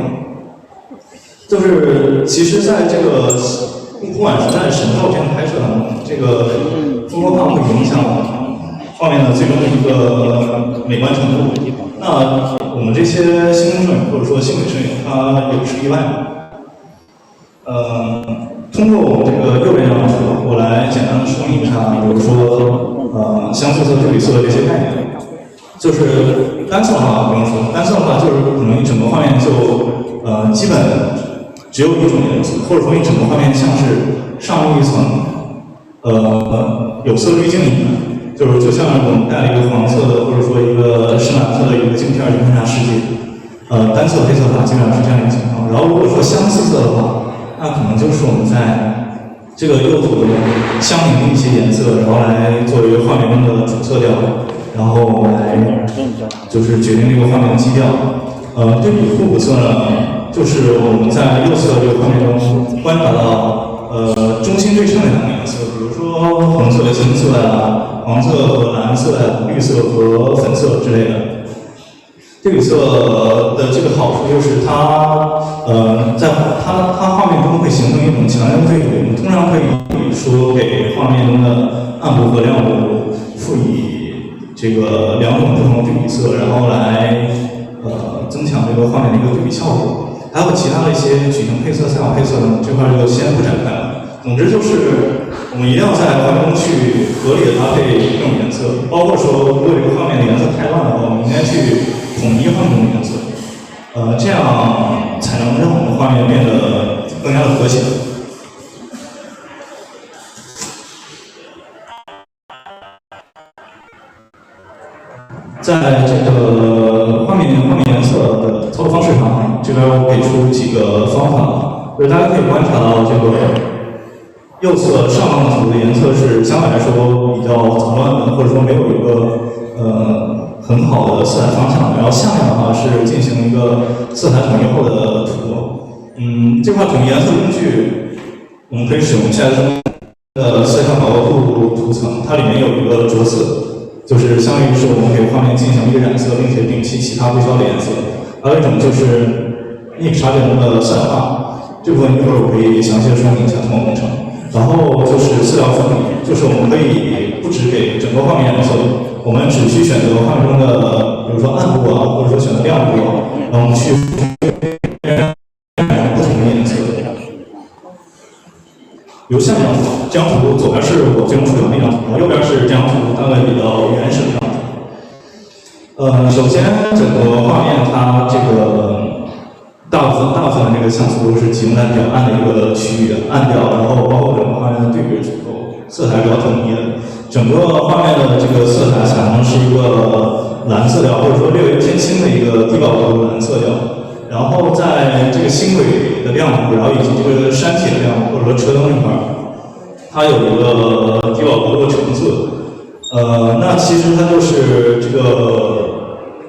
就是其实在这个不管是在什么照片拍摄当中，这个风格化会影响画面的最终的一个美观程度。那我们这些星空摄影或者说星轨摄影，它也不是例外的。通过我们这个右边这张图，我来简单的说明一下，比如说相对色、对比色的这些概念。就是单色的话不用说，单色的话就是可能你整个画面就基本只有一种颜色，或者说你整个画面像是上一层有色滤镜一样。就像我们带了一个黄色的，或者说一个深蓝色的一个镜片去观察世界，单色配色法基本上是这样一个情况。然后如果说相似色的话，那可能就是我们在这个右图中相邻的一些颜色，然后来作为画面中的主色调，然后来就是决定这个画面的基调。对比互补色呢，就是我们在右侧这个画面中观察到中心对称的两个颜色，比如说红色和青色呀，黄色和蓝色呀，绿色和粉色之类的。对比色的这个好处就是它在它画面中会形成一种强烈的对比，我们通常可以说给画面中的暗部和亮部赋予这个两种不同的对比色，然后来增强这个画面的一个对比效果。还有其他的一些矩阵配色、三角配色呢，这块就先不展开了。总之就是我们一定要在画面中去合理的搭配各种颜色，包括说如果这个画面的颜色太乱的话，我们应该去统一画面中的颜色，这样才能让我们画面变得更加的和谐。在这个画面颜色的操作方式上，这边我给出几个方法，就是大家可以观察到这个右侧上方的图的颜色是相对来说比较杂乱的，或者说没有一个很好的色彩方向。然后下面的话是进行一个色彩统一后的图。这块统一颜色工具，我们可以使用现在中的色相把握度图层，它里面有一个着色。就是相当于是我们给画面进行一个染色，并且摒弃其他不需要的颜色。还有一种就是 Nik 插件中的色彩化，这部分一会儿我可以详细的说明一下通过工程。然后就是色调分离，就是我们可以只给整个画面颜色，我们只需选择画面中的，比如说暗部啊，或者说选择亮部啊，然后我们去不同的颜色。比如像这张图，左边是我最终出的那张图，然后右边是这张图大概比较原始的。首先整个画面它这个大部分的这个像素都是集中在比较暗的一个区域，暗调，然后包括整个画面的对比之后，色彩比较统一的，整个画面的这个色彩采用是一个蓝色调，或者说略微偏青的一个低饱和蓝色调。然后在这个星轨的亮度，然后以及这个山体的亮度，或者说车灯这块，它有一个低饱和的橙色。那其实它就是这个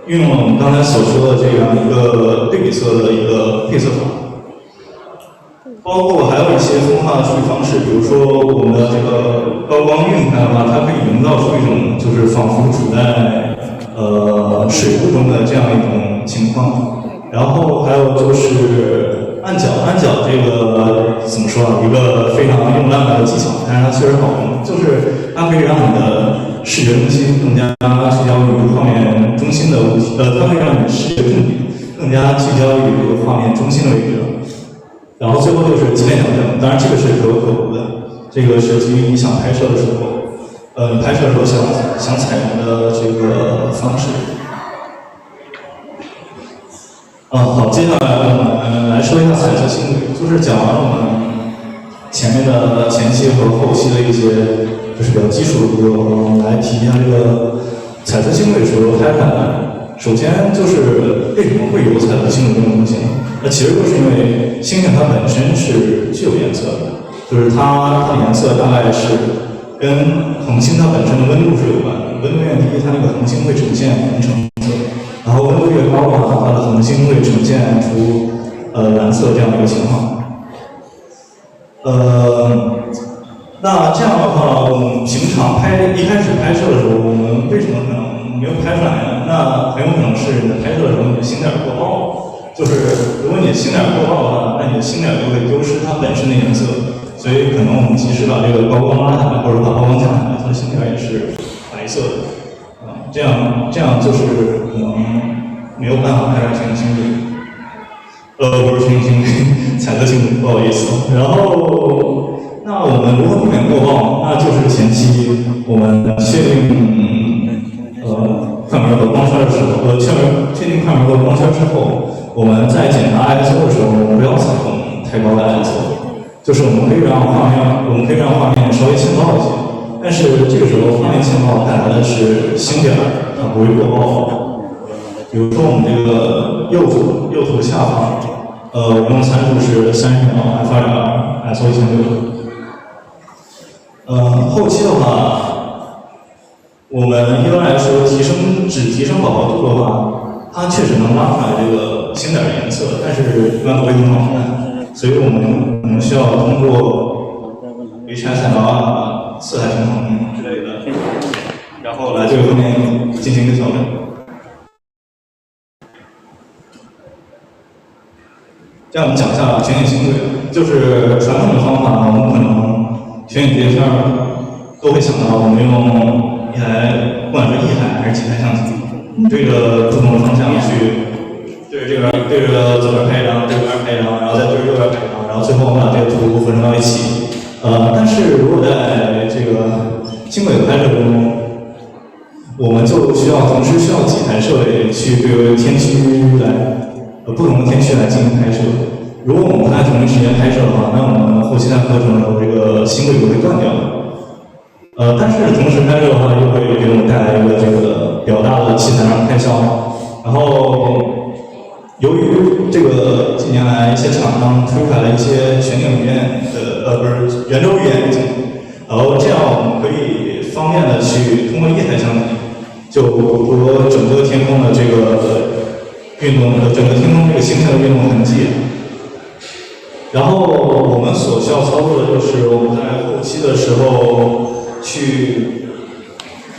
运用了我们刚才所说的这样一个对比色的一个配色法，包括还有一些风化的处理方式，比如说我们的这个高光晕开的话，它可以营造出一种就是仿佛处在水雾中的这样一种情况。然后还有就是暗角这个怎么说啊？一个非常用烂的技巧，但是它确实好用，就是它可以让你的视觉中心更加聚焦于画面中心的物体，它可以让你的视觉重点更加聚焦于这个画面中心的位置。然后最后就是极限调整，当然这个是可有可无的，这个是基于你想拍摄的时候，你拍摄的时候想采用的这个方式。好，接下来我们来说一下彩色星轨，就是讲完我们前面的前期和后期的一些就是比较基础的步骤，我们来提一下这个彩色星轨的时候拍出来的。首先就是为什么会有彩色星轨这种东西呢？那其实就是因为星星它本身是具有颜色的，就是它的颜色大概是跟恒星它本身的温度是有关的，温度越低，它那个恒星会呈现红橙色。然后温度越高的话，它的恒星会呈现出蓝色这样的一个情况。那这样的话，我们平常一开始拍摄的时候，我们为什么可能没有拍出来呢？那很有可能是你在拍摄的时候你的星点过曝，就是如果你的星点过曝的话，那你的星点就会丢失它本身的颜色，所以可能我们及时把这个高光拉下来，或者把高光降下来，它的星点也是白色的。这样就是可能没有办法拍出全星轨，不是全星轨，彩色星轨，不好意思。然后，那我们如何避免过曝？那就是前期我们确定快门和光圈的时候，确定快门和光圈之后，我们在检查 ISO 的时候，我们不要采用太高的 ISO， 就是我们可以让画面稍微欠曝一些。但是这个时候，画面欠曝带来的是星点，它不会过曝。比如说我们这个右图下方，我用参数是30秒 f2.2 ISO 1600。后期的话，我们一般来说只提升饱和度的话，它确实能拉出来这个星点的颜色，但是一般不会很好看，所以我们需要通过 HSL 啊。色彩平衡之类的，然后来这个方面进行一个调整。这样我们讲一下全景星轨，就是传统的方法，我们可能全景碟片都会想到我们用一台，不管是1台还是几台相机，对着不同的方向去，对着左边拍一张，对边拍一张，然后再对着右边拍一张，然后最后我们把这个图合成到一起。但是如果在这个星轨的拍摄中，我们就同时需要几台设备去对天区不同的天区来进行拍摄。如果我们不在同一时间拍摄的话，那我们后期在合成的时候，这个星轨就会断掉。但是同时拍摄的话，又会给我们带来一个这个比较大的器材上开销。然后由于这个近年来一些厂商推出来了一些全景语言圆周语言镜，然后这样我们可以方便的去通过一台相机，就和整个天空的这个运动，整个天空这个星星的运动痕迹。然后我们所需要操作的就是我们在后期的时候去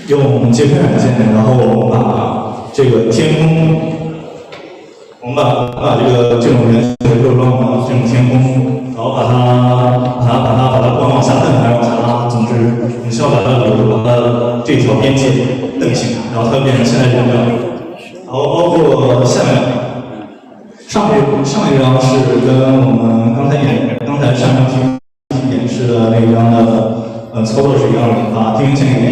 用截片软件，然后我们把这个天空。我们把这种圆形的肉状的这种天空，然后把它往下蹬，还是往下拉，总之我们需要把它这条边界瞪清，然后它变成现在这个样子。然后包括下面上一张是跟我们刚才上张演示的那张的操作是一样的，把地平线给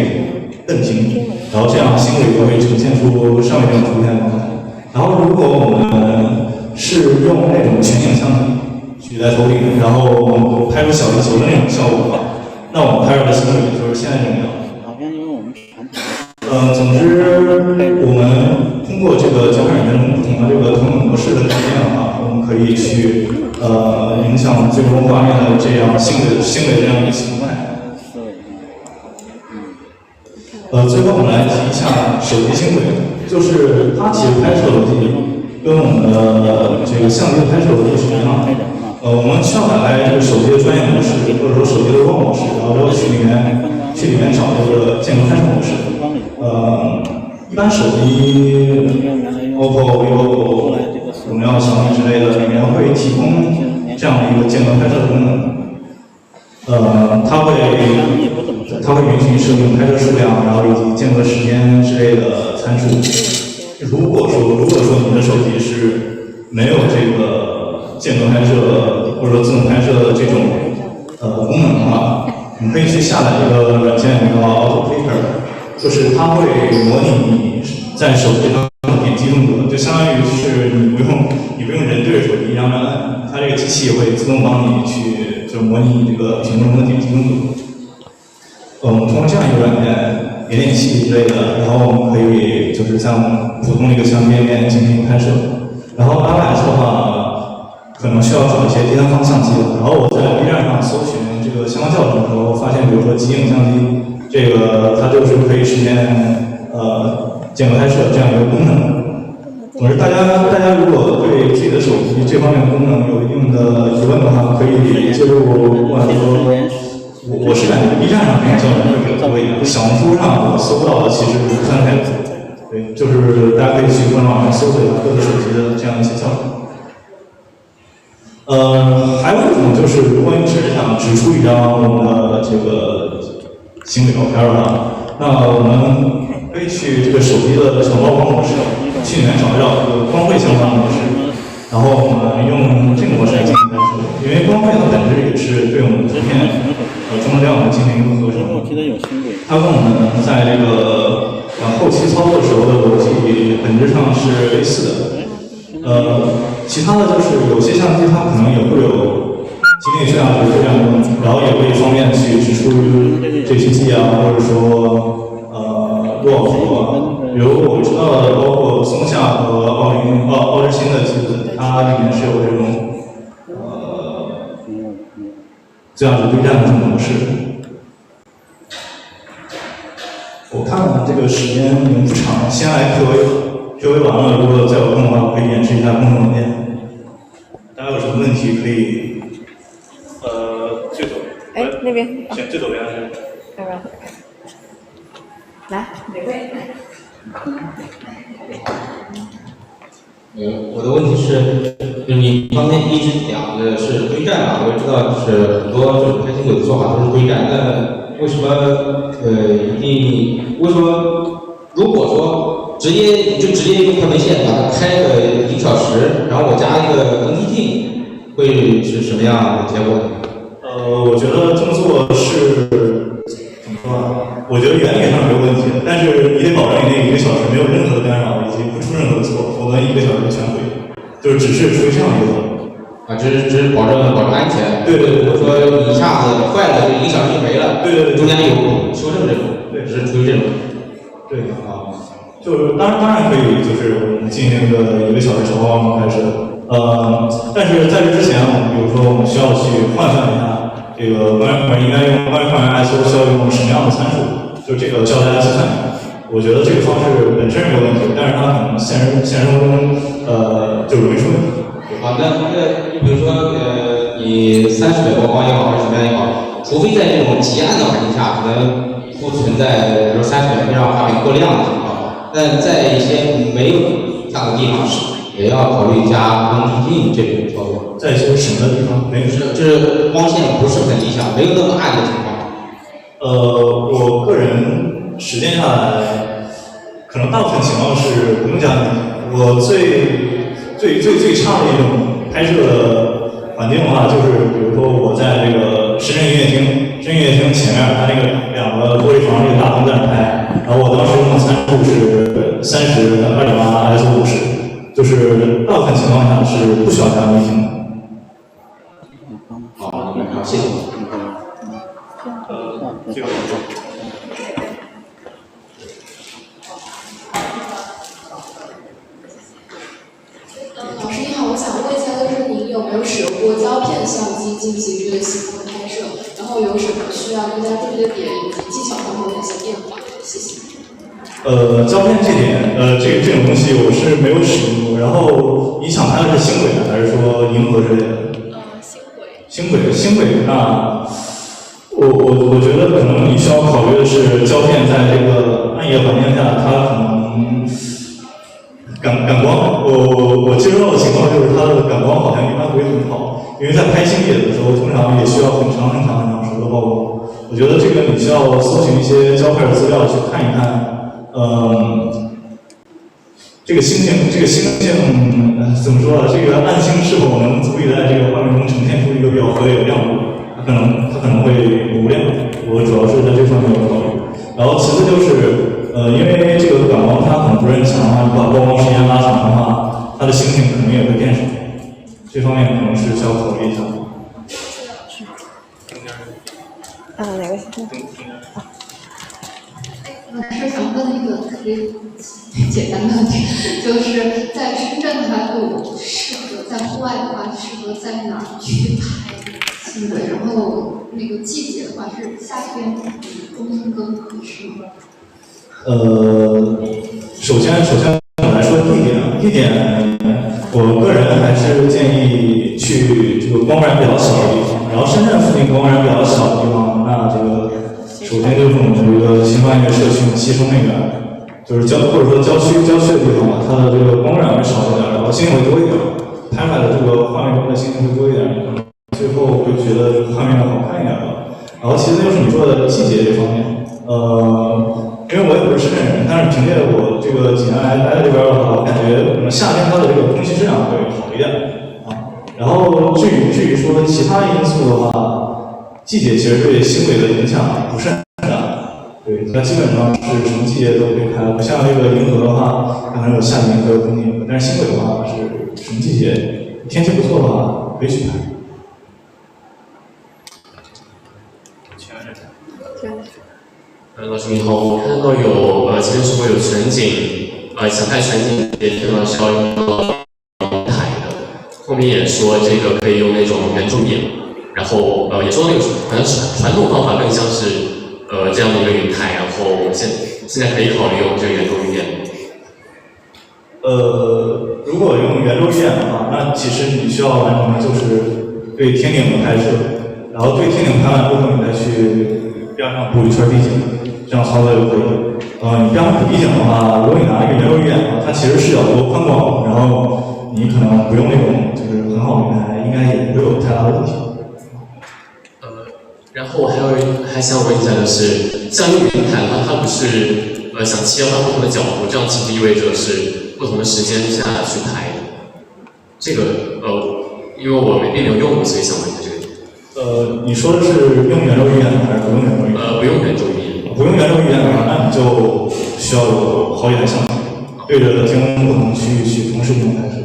瞪平，然后这样星轨就会呈现出上面这种图片状态。然后如果我们是用那种全景相机举在头顶，然后拍出小地球的那种效果的话，那我们拍出的星轨就是现在这种样子。好像因为我们传统。总之，我们通过这个交叉语言不同的这个同等模式的改变的话，我们可以去影响最终画面的这样星轨的这样一个形态。最后我们来提一下手机星轨，就是它其实拍摄逻辑跟我们的这个相机的拍摄逻辑是一样的。我们需要打开这个手机的专业模式，或者说手机的 RAW 模式，然后去里面找这个间隔拍摄模式。一般手机 OPPO、vivo、荣耀、小米之类的里面会提供这样的一个间隔拍摄的功能。它会允许设定拍摄数量，然后以及间隔时间之类的参数。如果说你的手机是没有这个间隔拍摄或者说自动拍摄的这种功能的话，你可以去下载一个软件叫 AutoFlicker， 就是它会模拟你在手机上点击动作，就相当于是你不用人对着手机一样的按，它这个机器会自动帮你去就模拟这个屏幕中的点击动作。通过这样一个软件点器之类的，然后我们可以就是像普通的一个相机页面进行拍摄。然后刚来的话，可能需要找一些第三方相机。然后我在 B 站上搜寻这个相关教程的时候，发现比如说极影相机，这个它就是可以实现间隔拍摄这样一个功能。总之，大家如果对自己的手机这方面功能有一定的疑问的话，可以接入或者说。我是感觉 B 站上那个教程会比较多一点，小红书上我搜不到的其实不算太多。对，就是大家可以去官网上搜索一下各个手机的这样一些教程。还有一种就是，如果你只是想指出一张我们的这个星轨照片的话，那我们可以去这个手机的长曝光模式，去里面找一找这个光绘相关的模式。然后我们用这个模式来进行拍摄，因为光绘的本质也是对我们图片中量进行一个合成。它跟我们在这个后期操作时候的逻辑本质上是类似的。其他的就是有些相机它可能也会有机内摄像头这样的功能，然后也可以方便去指出JPG啊，或者说RAW幅啊。比如我知道的，包括松下和奥之星的机子，它里面是有这种这样子对战的这种模式。我看这个时间也不长，先来 QA 完了，如果再有空的话，我可以演示一下功能文件。大家有什么问题可以最左边。那边。行，最左边。要不然。来，哪位？我的问题是，就是你方面一直讲的是堆栈嘛，我也知道就是很多这种拍星轨的做法都是堆栈，但为什么为什么如果说直接用快门线把它开个1个小时，然后我加一个更替镜，会是什么样的结果呢？我觉得这么做是怎么说啊？我觉得原理上没有问题的，但是你得保证你那1个小时没有任何的干扰，以及不出任何的错，否则1个小时全毁。就是只是出于这样一个只是保证安全。对。比如说你一下子坏了，这1个小时就没了。对。中间有修正这种。对。只是出于这种。对啊。就是当然可以，就是我们进行一个1个小时长曝光拍摄。但是在这之前，我们比如说我们需要去换算一下这个光源应该用光源快门 ISO 需要用什么样的参数，就这个需要大家去看。我觉得这个方式本身没有问题，但是它可能现实生活中就容易出问题。好，那比如说你30秒曝光也好，还是什么样也好，除非在这种极暗的环境下，可能不存在比如30秒让画面过亮的情况，但在一些没有这样的地方也要考虑加更替镜这种操作。在一些省的地方没有，就是光线不是很理想，没有那么暗的情况。我个人实践下来，可能大部分情况是不用加滤镜。我最差的一种拍摄的环境的话，就是比如说我在这个深圳音乐厅前面，它那个2个玻璃房这个大灯在那拍，然后我当时用的参数是30、2.8 ISO 50，就是大部分情况下是不需要加滤镜的。好，谢谢。这个。老师你好，我想问一下，就是您有没有使用过胶片相机进行这个星空拍摄？然后有什么需要更加注意的点，以及技巧上会有哪些变化？谢谢。胶片这点，这种东西我是没有使用过。然后你想拍的是星轨还是说银河之类的？星轨，那我觉得可能你需要考虑的是胶片在这个暗夜环境下，它可能感光，我接触到的情况就是它的感光好像一般不会很好，因为在拍星野的时候，通常也需要很长时的曝光。我觉得这个你需要搜寻一些胶片的资料去看一看，这个星星怎么说啊？这个暗星是否能足以在这个画面中呈现出一个比较合理的亮度？它可能会无亮。我主要是在这方面有考虑。然后其次就是，因为这个感光它可能不是很强的话，你把曝光时间拉长的话，它的星星可能也会变少。这方面可能是需要考虑一下。哪个星星？是想问一个特别简单的问题，就是在深圳它有适合在户外的话，适合在哪儿去拍星轨？然后那个季节的话是夏天、冬天更合适吗？首先我来说地点，我个人还是建议去这个光源比较小的地方。然后深圳附近光源比较小的地方，那这个首先就是我们这个新发园社区西充那边，就是或者说郊区的地方吧，它的这个光源会少一点，然后星星会多一点，拍出来的这个画面中的星星会多一点，最后会觉得画面好看一点吧。然后其次就是你说的季节这方面，因为我也不是深圳人，但是凭借我这个几年来待在这边的话，我感觉可能夏天它的这个空气质量会好一点啊。然后至于说其他因素的话，季节其实对星轨的影响不是很大。对，它基本上是什么季节都可以拍，不像这个银河的话，可能有夏天和冬天，但是星轨的话是什么季节天气不错的话可以去拍。老师你好，我看到有前面说有全景，想拍全景也可能是要用到台的，后面也说这个可以用那种圆柱眼，然后也说那个好像是传统方法更像是这样的一个云台，然后现在可以考虑用这个圆周鱼眼。如果用圆周鱼眼的话，那其实你需要完成的就是对天顶的拍摄，然后对天顶拍完之后，你再去边上补一圈地景。这样操作就可以了。你边上补地景的话，如果你拿那个圆周鱼眼的话，它其实视角多宽广，然后你可能不用那种就是很好的云台，应该也不会有太大的问题。然后我还想问一下，就是像用云台的话，它不是想切换不同的角度，这样其实意味着是不同的时间下去拍。这个因为我并没有用过，所以想问一下这个。你说的是用圆周鱼眼还是不用圆周鱼眼？不用圆周鱼眼。不用圆周鱼眼的话，那你就需要有好几台相机，对着天空不同区域去同时进行拍摄，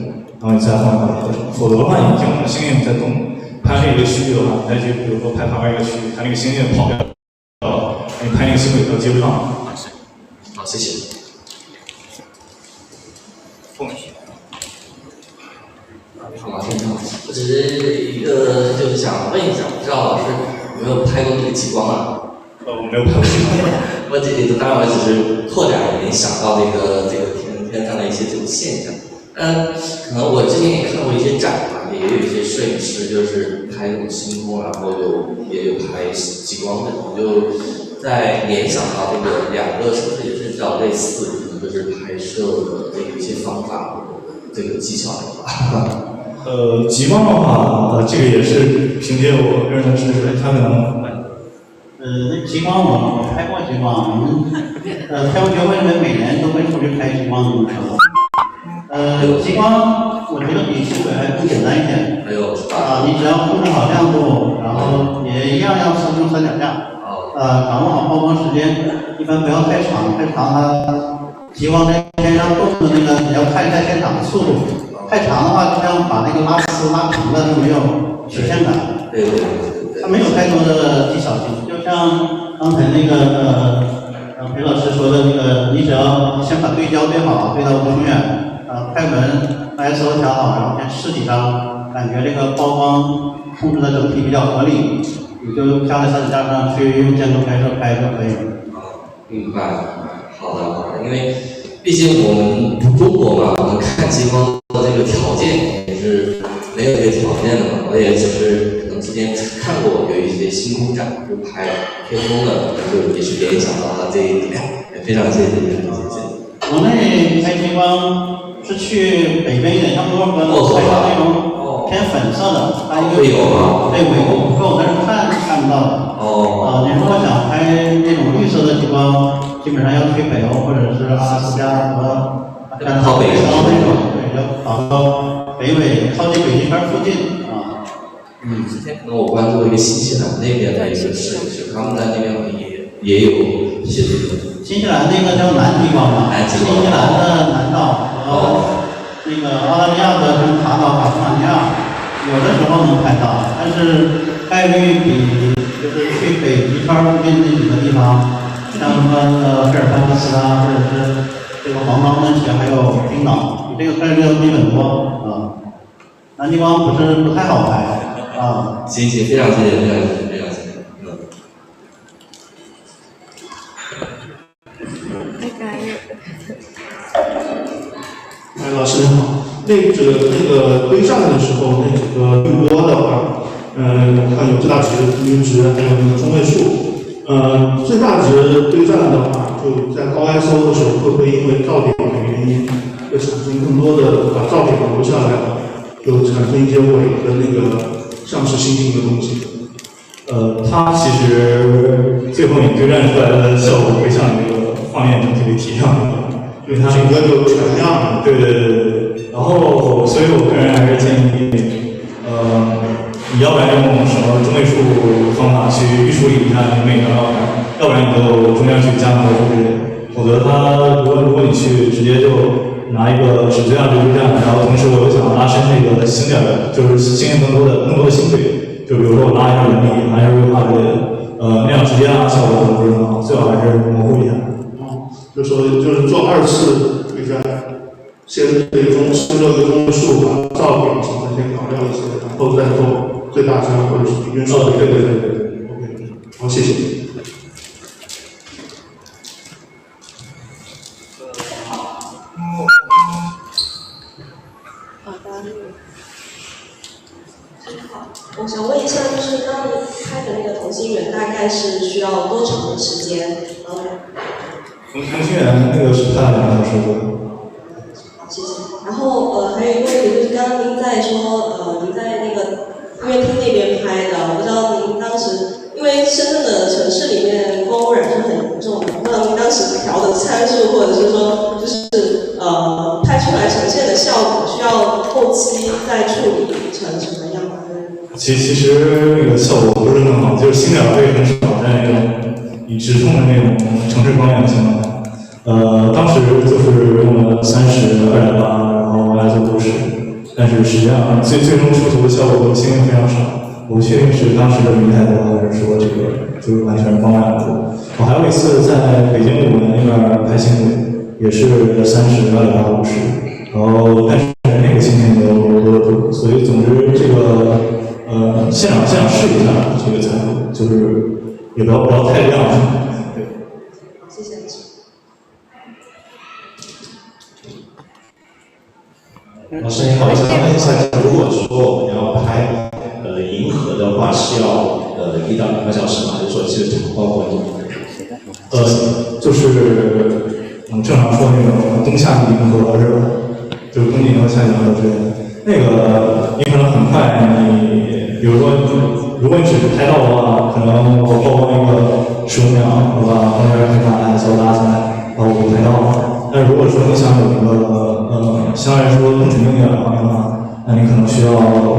然后你再放大合成。否则的话，你天空的星星在动，拍这个区域的话，你再去比如说拍旁边一个区域，它那个星星跑掉，你拍那个星轨都接不上。好，谢谢。后面。老师你好，我只是一个就是想问一下，不知道老师有没有拍过这个极光啊？我没有拍过极光。当然我只是拓展一点想到这个天上的一些这种现象。可能我之前也看过一些展嘛，也有一些摄影师就是拍这种星空，然后也有拍极光的，我就在联想到这个两个是不是也是比较类似，可能就是拍摄的这个一些方法这个技巧的话。极光的话，这个也是凭借我个人的知识，它可能，那极光我拍过极光，我们天文学会里面每年都会出去拍极光的时候。极光我觉得比星轨还更简单一点。还有你只要控制好亮度，然后也一样要用三脚架。掌握好曝光时间，一般不要太长，太长它极光在天上动的那个，你要看一下现场的速度。太长的话，就像把那个拉丝拉平了，就没有曲线感。对，它没有太多的技巧性，就像刚才那个裴老师说的那个，你只要先把对焦对好，对到无穷远，快门 ISO 调好，然后先试几张，感觉这个曝光控制的整体比较合理，你就飘在三脚架上去用监控拍摄拍就可以了。明白，好的，因为毕竟我们中国嘛，我们看极光的这个条件也是没有这个条件的嘛，我也只是可能之前看过有一些星空展，就拍天空的，就也是联想到了这一点，也非常谢谢你们，谢谢。国内拍极光是去北边一点，像多尔衮拍到那种偏粉色的，它一个会有吗？对，纬度不够，但是看不到的。你如果想拍那种绿色的极光，基本上要去北欧或者是阿拉斯加和加拿大北欧那种，对，要跑到北纬靠近北极圈附近啊。之前可能我关注一个新西兰那边的一个摄影师，他们在那边也有一些这个。新西兰那个叫南极光嘛，新西兰的南岛和那个澳大利亚的什么卡岛、塔斯马尼亚，有的时候能拍到，但是概率比就是去北极圈附近那几个地方，像什么菲尔班克斯啊，或者是这个黄冈那些，还有冰岛，比这个概率要低很多啊。南极光不太好拍啊。行，非常谢谢，非常谢谢。老师您好，那个堆栈的时候，那个滤波的话，看有最大值、平均值，还有那个中位数。最大值堆栈的话，就在高 ISO 的时候，会不会因为噪点的原因，会产生更多的把噪点留下来，就产生一些伪的那个像是星星的东西？它其实最后你堆栈出来的效果会像那个画面整体的体量一样。对，它整个就全亮了。对。然后，所以我个人还是建议，你要不然用什么中位数方法去预处理一下你每个照片，要不然你就中间去加模之类的。否则它如果你去直接就拿一个只堆上堆栈，然后同时我又想拉伸那个星点的，就是星星更多的星轨，就比如说我拉一下纹理，拉一下锐化之类的，那样直接拉效果可能不是很好，最好还是模糊一下。就是做2次堆栈，先对中位数把噪点什么先搞掉一些，然后再做最大值或者是平均数。对。OK， 好，谢谢。好的。我想问一下，就是刚刚拍的那个同心圆，大概是需要多长的时间？同心圆那个是拍了2个小时左右。谢谢。然后还有一个问题就是，刚刚您在说您在那个音乐厅那边拍的，我不知道您当时，因为深圳的城市里面光污染是很严重的，不知道您当时调的参数，或者是说就是拍出来呈现的效果，需要后期再处理成什么样的？其实那个效果不是很好，就是星点会很少在那种以直冲的那种城市光源的情况下。当时就是用了30、2.8，然后ISO 60，但是实际上最终出图的效果星星非常少。我不确定是当时的云太多，还是说这个就是完全是光染的。我还有一次在北京午门那边拍星轨，也是30、2.8、50，然后但是那个星星没有多图，所以总之这个现场试一下这个才好，就是也不要太亮。对。谢谢。老师你好，我想问一下，如果说我们要拍银河的话，是要1到2个小时吗？还是说其实整个包括就是正常说那种冬夏季银河是吧？就是冬季银河、夏季银河之类的。那个你可能很快，你比如说如果你只是拍照的话，可能我曝光一个15秒，我把旁边可以把 ISO 拉起来，然后我拍到。但如果说你想有一个相对来说更准确一点的画面的话，那你可能需要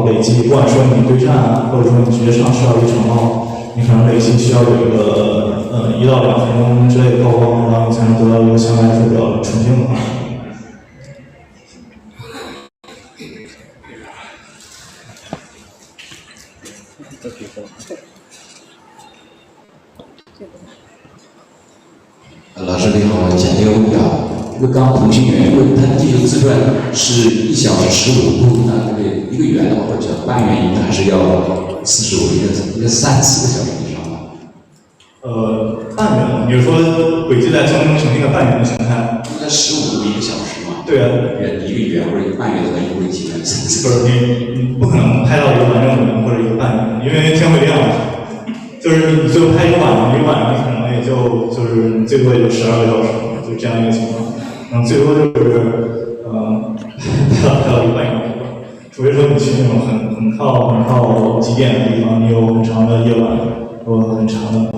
累积，不管说你对战，或者说你直接尝试到一个程号，你可能累积需要有一个1到2分钟之类的曝光，然后你才能得到一个相对来说比较纯净的画面。老师你好，讲一个问题啊，因为刚刚同心圆问它地球自转是1小时15度，那这个一个圆的话，或者叫半圆形，还是要45一个3、4个小时以上吗？半圆，你是说轨迹在成一个半圆的形态？应该15度1个小时嘛？对啊，一个圆或者一个半圆的话，一个轨迹不是你不可能拍到一个完整的圆或者一个半圆，因为天会亮的。就是你最后拍一个晚上，你可能也就是最多也就12个小时，就这样一个情况。最多就是拍到一个半小时，除非说你去那种很靠极点的地方，你有很长的夜晚，或很长的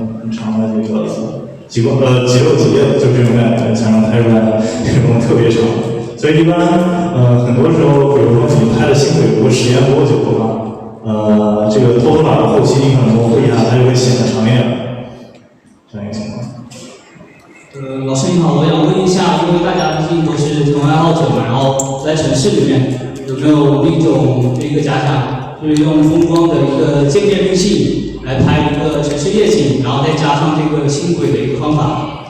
这个几六几夜，就这种感觉才能拍出来这种特别长。所以一般很多时候，比如说你拍的星轨，如果时间多久的话。这个偷偷码的后期你可能会一下，它就会显得长一点，这样一个情况。老师你好，我想问一下，因为大家毕竟都是成为爱好者嘛，然后在城市里面有没有一个假想，就是用风光的一个渐变滤镜来拍一个城市夜景，然后再加上这个星轨的一个方法？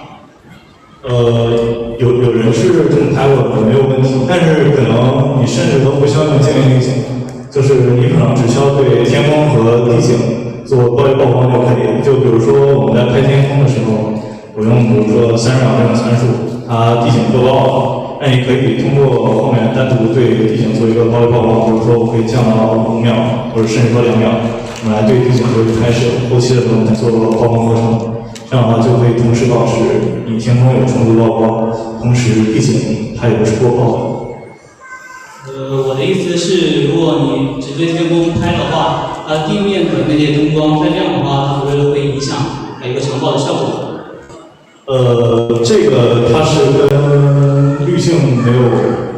有人是这么拍过的，没有问题，但是可能你甚至都不需要用渐变滤镜。就是你可能只需要对天空和地景做高位曝光就可以。就比如说我们在拍天空的时候，我用比如说30秒这种参数，它地景够高了，那你可以通过后面单独对地景做一个高位曝光，比如说我可以降到5秒，或者甚至说2秒，我们来对地景做一个拍摄，后期的时候再做曝光合成。这样的话就可以同时保持你天空有充足曝光，同时地景它也不是过曝的。我的意思是，如果你只对天空拍的话，它地面的那些灯光再亮的话，它不会影响它一个长曝的效果。这个它是跟滤镜没有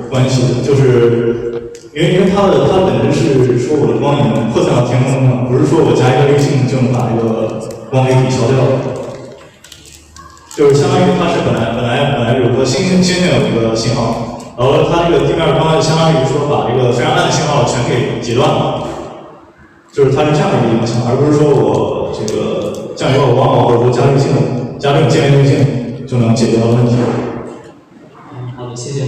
关系的，就是因为它本质是说我的光影扩散到天空上，不是说我加一个滤镜就能把这个光给抵消掉的。就是相当于它是本来比如说星星有一个信号。然后它这个地面光相当于说把这个非常暗的信号全给截断了，就是它是这样的一个影响，而不是说我这个降一曝光或者说加滤镜、加这种渐变滤镜就能解决到问题。好的，谢谢。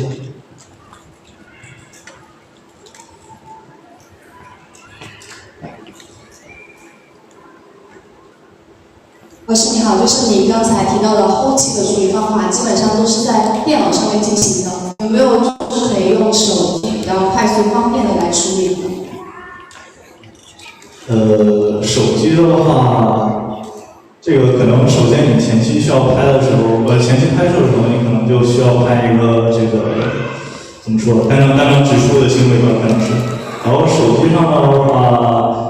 老师你好，就是你刚才提到的后期的处理方法，基本上都是在电脑上面进行的，有没有就是可以用手机比较快速方便的来处理呢？手机的话，这个可能首先你前期需要拍的时候，前期拍摄的时候，你可能就需要拍一个这个怎么说，单张直输的星轨吧，可能是。然后手机上的话。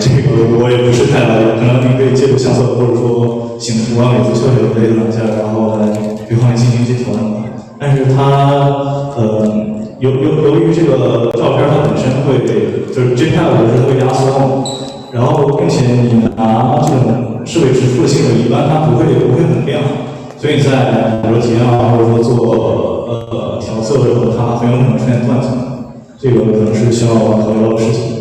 这个我也不是太了解，可能您可以借助相册或者说醒图啊、美图秀秀之类的软件，然后来对画面进行一些调整。但是它由于这个照片它本身会就是 JPEG 是会压缩，然后并且你拿这种设备直输的星轨，一般它不会很亮，所以你在比如提亮或者说做调色的时候，它很有可能出现断层，这个可能是需要考虑到的事情。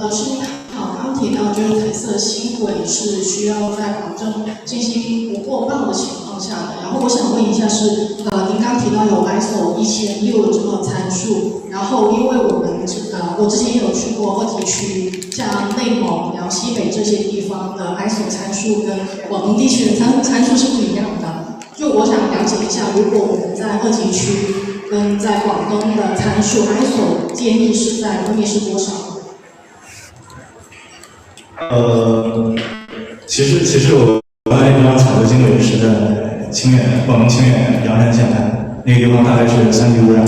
老师你好，刚提到就是彩色星轨是需要在保证信息不过曝的情况下的，然后我想问一下是，您刚提到有 ISO 1600这个参数，然后因为我之前也有去过鹤体区，像内蒙、辽西北这些地方的 ISO 参数跟广东地区的参数是不一样的，就我想了解一下，如果我们在鹤体区跟在广东的参数 ISO 建议是在分别是多少？其实我刚才那张彩色星轨是在广东清远阳山县拍，那个地方大概是3级污染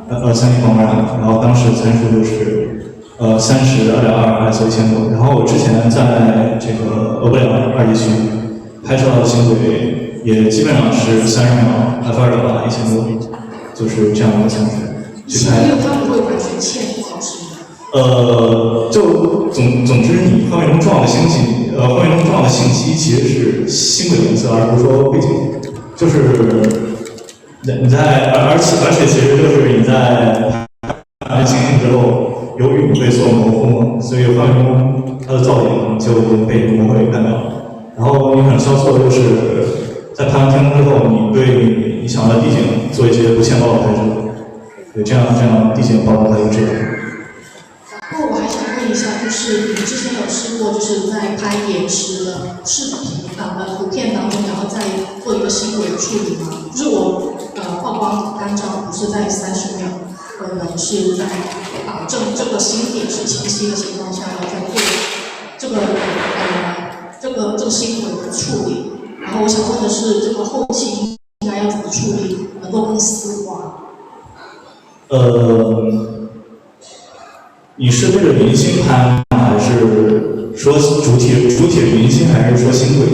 ，3级光污染，然后当时参数就是 30、2.2 ISO 1000多。然后我之前在这个俄伯良2地区拍摄到的星轨也基本上是30秒 f2.8 1000多，就是这样的相机去拍。因为它不会完全嵌入是吗？就总之，你画面中重要的信息，画面中重要的信息其实是星轨颜色，而不是说背景。就是你在，而且其实就是你在拍星星之后，由于你被所模糊，所以画面中它的噪点就被模糊干掉了。然后你可能需要做的就是在拍完天空之后，你对你想要的地景做一些不欠曝的拍摄，对，这样地景曝光它就这样。然后我还想问一下，就是你之前有试过，就是在拍延时的视频图片当中，然后再做一个星轨的处理吗？就是我曝光单张不是在30秒，可能是在保证这个星点是清晰的情况下，然后再做这个星轨的处理。然后我想问的是，这个后期应该要怎么处理，能够更丝滑？你是对着明星拍，还是说主体是明星，还是说星轨？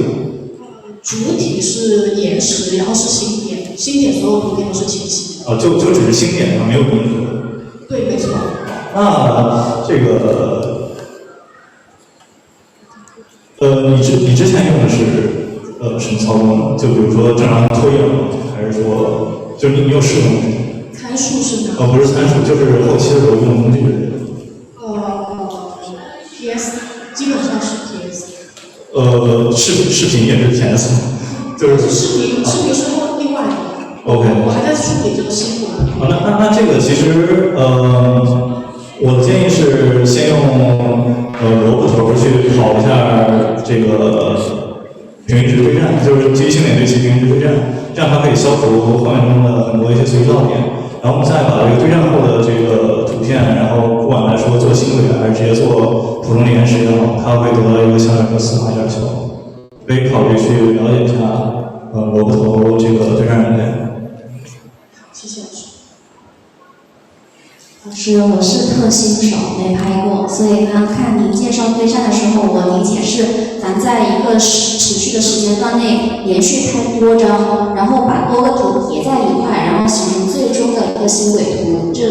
主体是延时，然后是星点，星点所有图片都是清晰的。就只是星点，没有银河。对，没错。那这个，你之前用的是什么操作呢？就比如说正常拖影，还是说就是你有试过吗？参数是哪？不是参数，就是后期的时候用的工具。PS 基本上是 PS。视频也是 PS， 就是视频是另外的。OK。我还在处理这个新闻。那这个其实我的建议是先用萝卜头去跑一下这个平均值对战，就是基于星点对齐平均值对战，这样它可以消除画面中的很多一些随机噪点。然后我们再把这个对战后的这个图片，然后不管来说做星轨还是直接做普通的延时也好，它会得到一个相对更丝滑一点的效果。可以考虑去了解一下萝卜头这个对战软件。谢谢老师。老师，我是特新手，没拍过，所以呢，看您介绍对战的时候，我理解是咱在一个持续的时间段内连续拍多张，然后把多个图叠在一块，然后形成最终的一个星轨图，这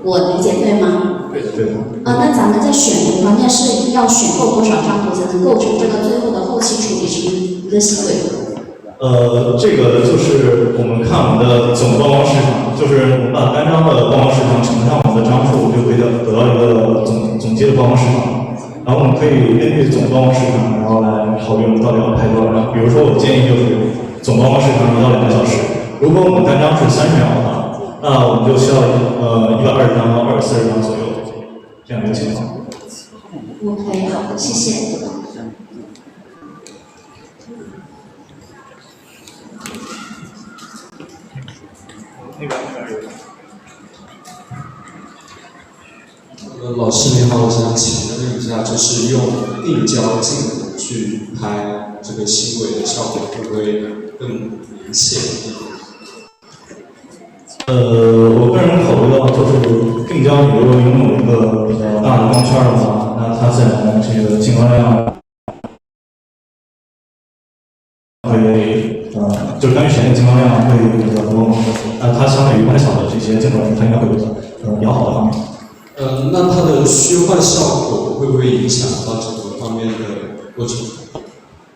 我理解对吗？对的，对的。那咱们在选图方面是要选够多少张图才能构成这个最后的后期处理成一个星轨图？这个就是我们看我们的总曝光时长，就是我们把单张的曝光时长乘上我们的张数，就可以得到一个总计的曝光时长。然后我们可以根据总曝光时长，然后来考虑我们到底要拍多少张。比如说，我建议就是总曝光时长1到2个小时。如果我们单张是30秒的话，那我们就需要120张到240张左右这样一个情况。OK， 好，谢谢。老师你好，我想请问一下，就是用定焦镜头去拍这个星轨的效果，会不会更明显一点？我个人考虑到就是定焦，你如果拥有一个比较大的光圈的话，那它自然这个进光量会就是干预前的进光量会比较多，那它相对于更小的这些镜头，它应该会有比较好的画面。那它的虚化效果会不会影响到这个方面的过程？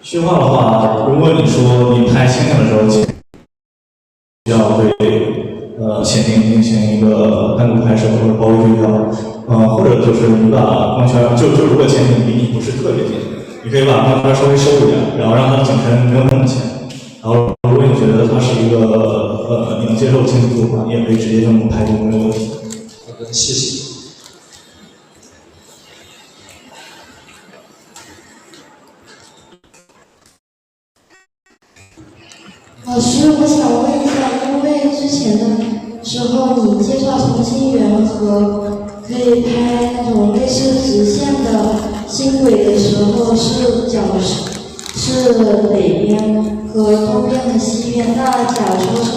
虚化的话，如果你说你拍星星的时候，需要对显影进行一个单独拍摄或者包围对焦，或者就是你把光圈就如果显影离你不是特别近，你可以把光圈稍微收一点，然后让它景深没有那么浅。然后如果你觉得它是一个你能接受清晰度的话，你也可以直接这么拍就没有问题。好的，谢谢。老师，我想问一下，因为之前的时候你介绍同心圆和可以拍那种类似直线的星轨的时候，视角是北边和东边的西边。那假如说是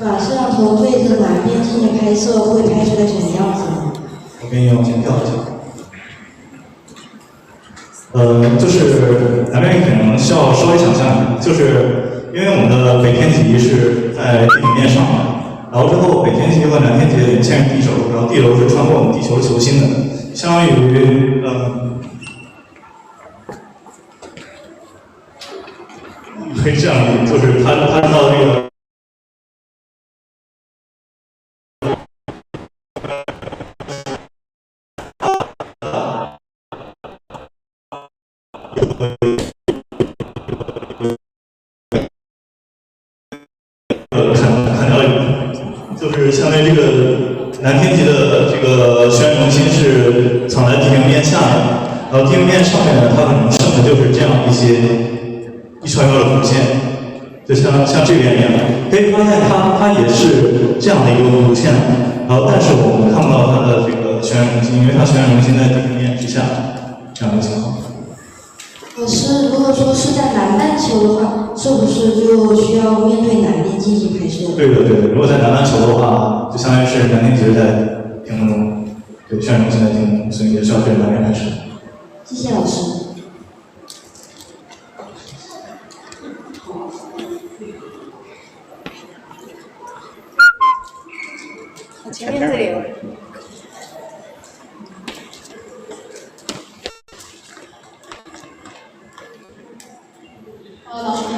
把摄像头对着南边进行拍摄，会拍出来什么样子呢？我给你往前调一下。就是咱们可能需要稍微想象一下，就是因为我们的北天极是在地平面上的，然后之后北天极和南天极连线是地轴，然后地轴是穿过我们地球球心的，相当于可以这样理解，就是它知道这个。砍掉一部分，就是相当于这个南天极的这个旋转中心是藏在地平面下的，然后地平面上面呢，它可能剩的就是这样一串的弧线，就像这边一样，可以发现它也是这样的一个弧线，然后但是我们看不到它的这个旋转中心，因为它旋转中心在地平面之下，这样的情况。可是，如果说是在南半球的话，是不是就需要面对南边进行拍摄？对的，对的。如果在南半球的话，就相当于是南天极在天空中，对，旋转中心在天空中，所以也需要对南边拍摄。谢谢老师。前面这里有。老师你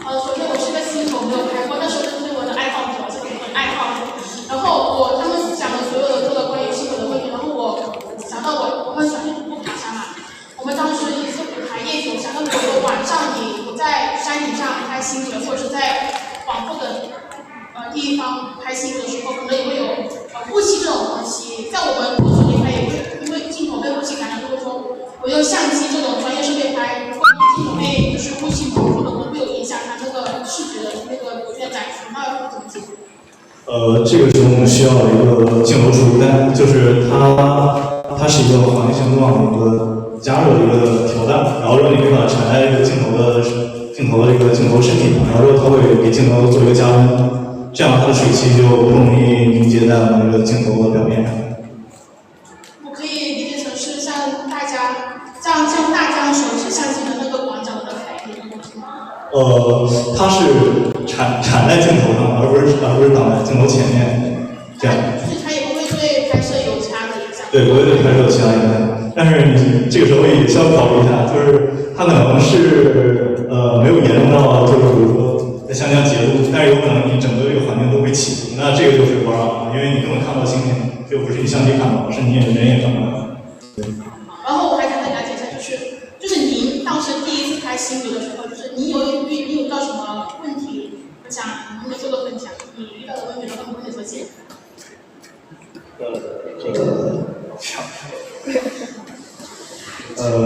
好，首先我是个新手，没有拍过，但是对我的爱好者，这个很爱好。然后他们讲的所有的这个关于新闻的问题，然后我想到我很喜欢去徒步爬山嘛。我们当时也是爬夜景，想到如果说晚上你不在山顶上拍星轨，或者是在广阔的地方拍星轨的时候，可能也会有雾气这种东西。在我们过去拍也会因为镜头被雾气感染，如果说我用相机这种专业设备拍，如果镜头被就是雾气蒙住了，可能会有影响它那个视觉的那个图片展示，那要怎么解决？这个时候我们需要一个镜头储物弹，就是它是一个环形状的一个加热的一个条弹，然后你可以把它缠在这个镜头的这个镜头身体上，然后它会给镜头做一个加温，这样它的水汽就不容易凝结在我们这个镜头的表面上。我可以理解成是像大疆手持相机的那个广角的概念。它是缠在镜头上，而不是挡在镜头前面，这样。就是它也不会对拍摄有其他的影响。对，不会对拍摄有其他影响。但是你这个时候也需要考虑一下，就是它可能是没有严重到就是比如说在湘江截路，但是有可能你整个这个环境都会起伏，那这个就是不让，因为你根本看不到星星，就不是你相机看到，是你人也看不到。对。然后我还想再了解一下，就是您当时第一次拍星轨的时候，就是你有遇到什么问题，我想能够做个分享，你遇到的问题和问题所解。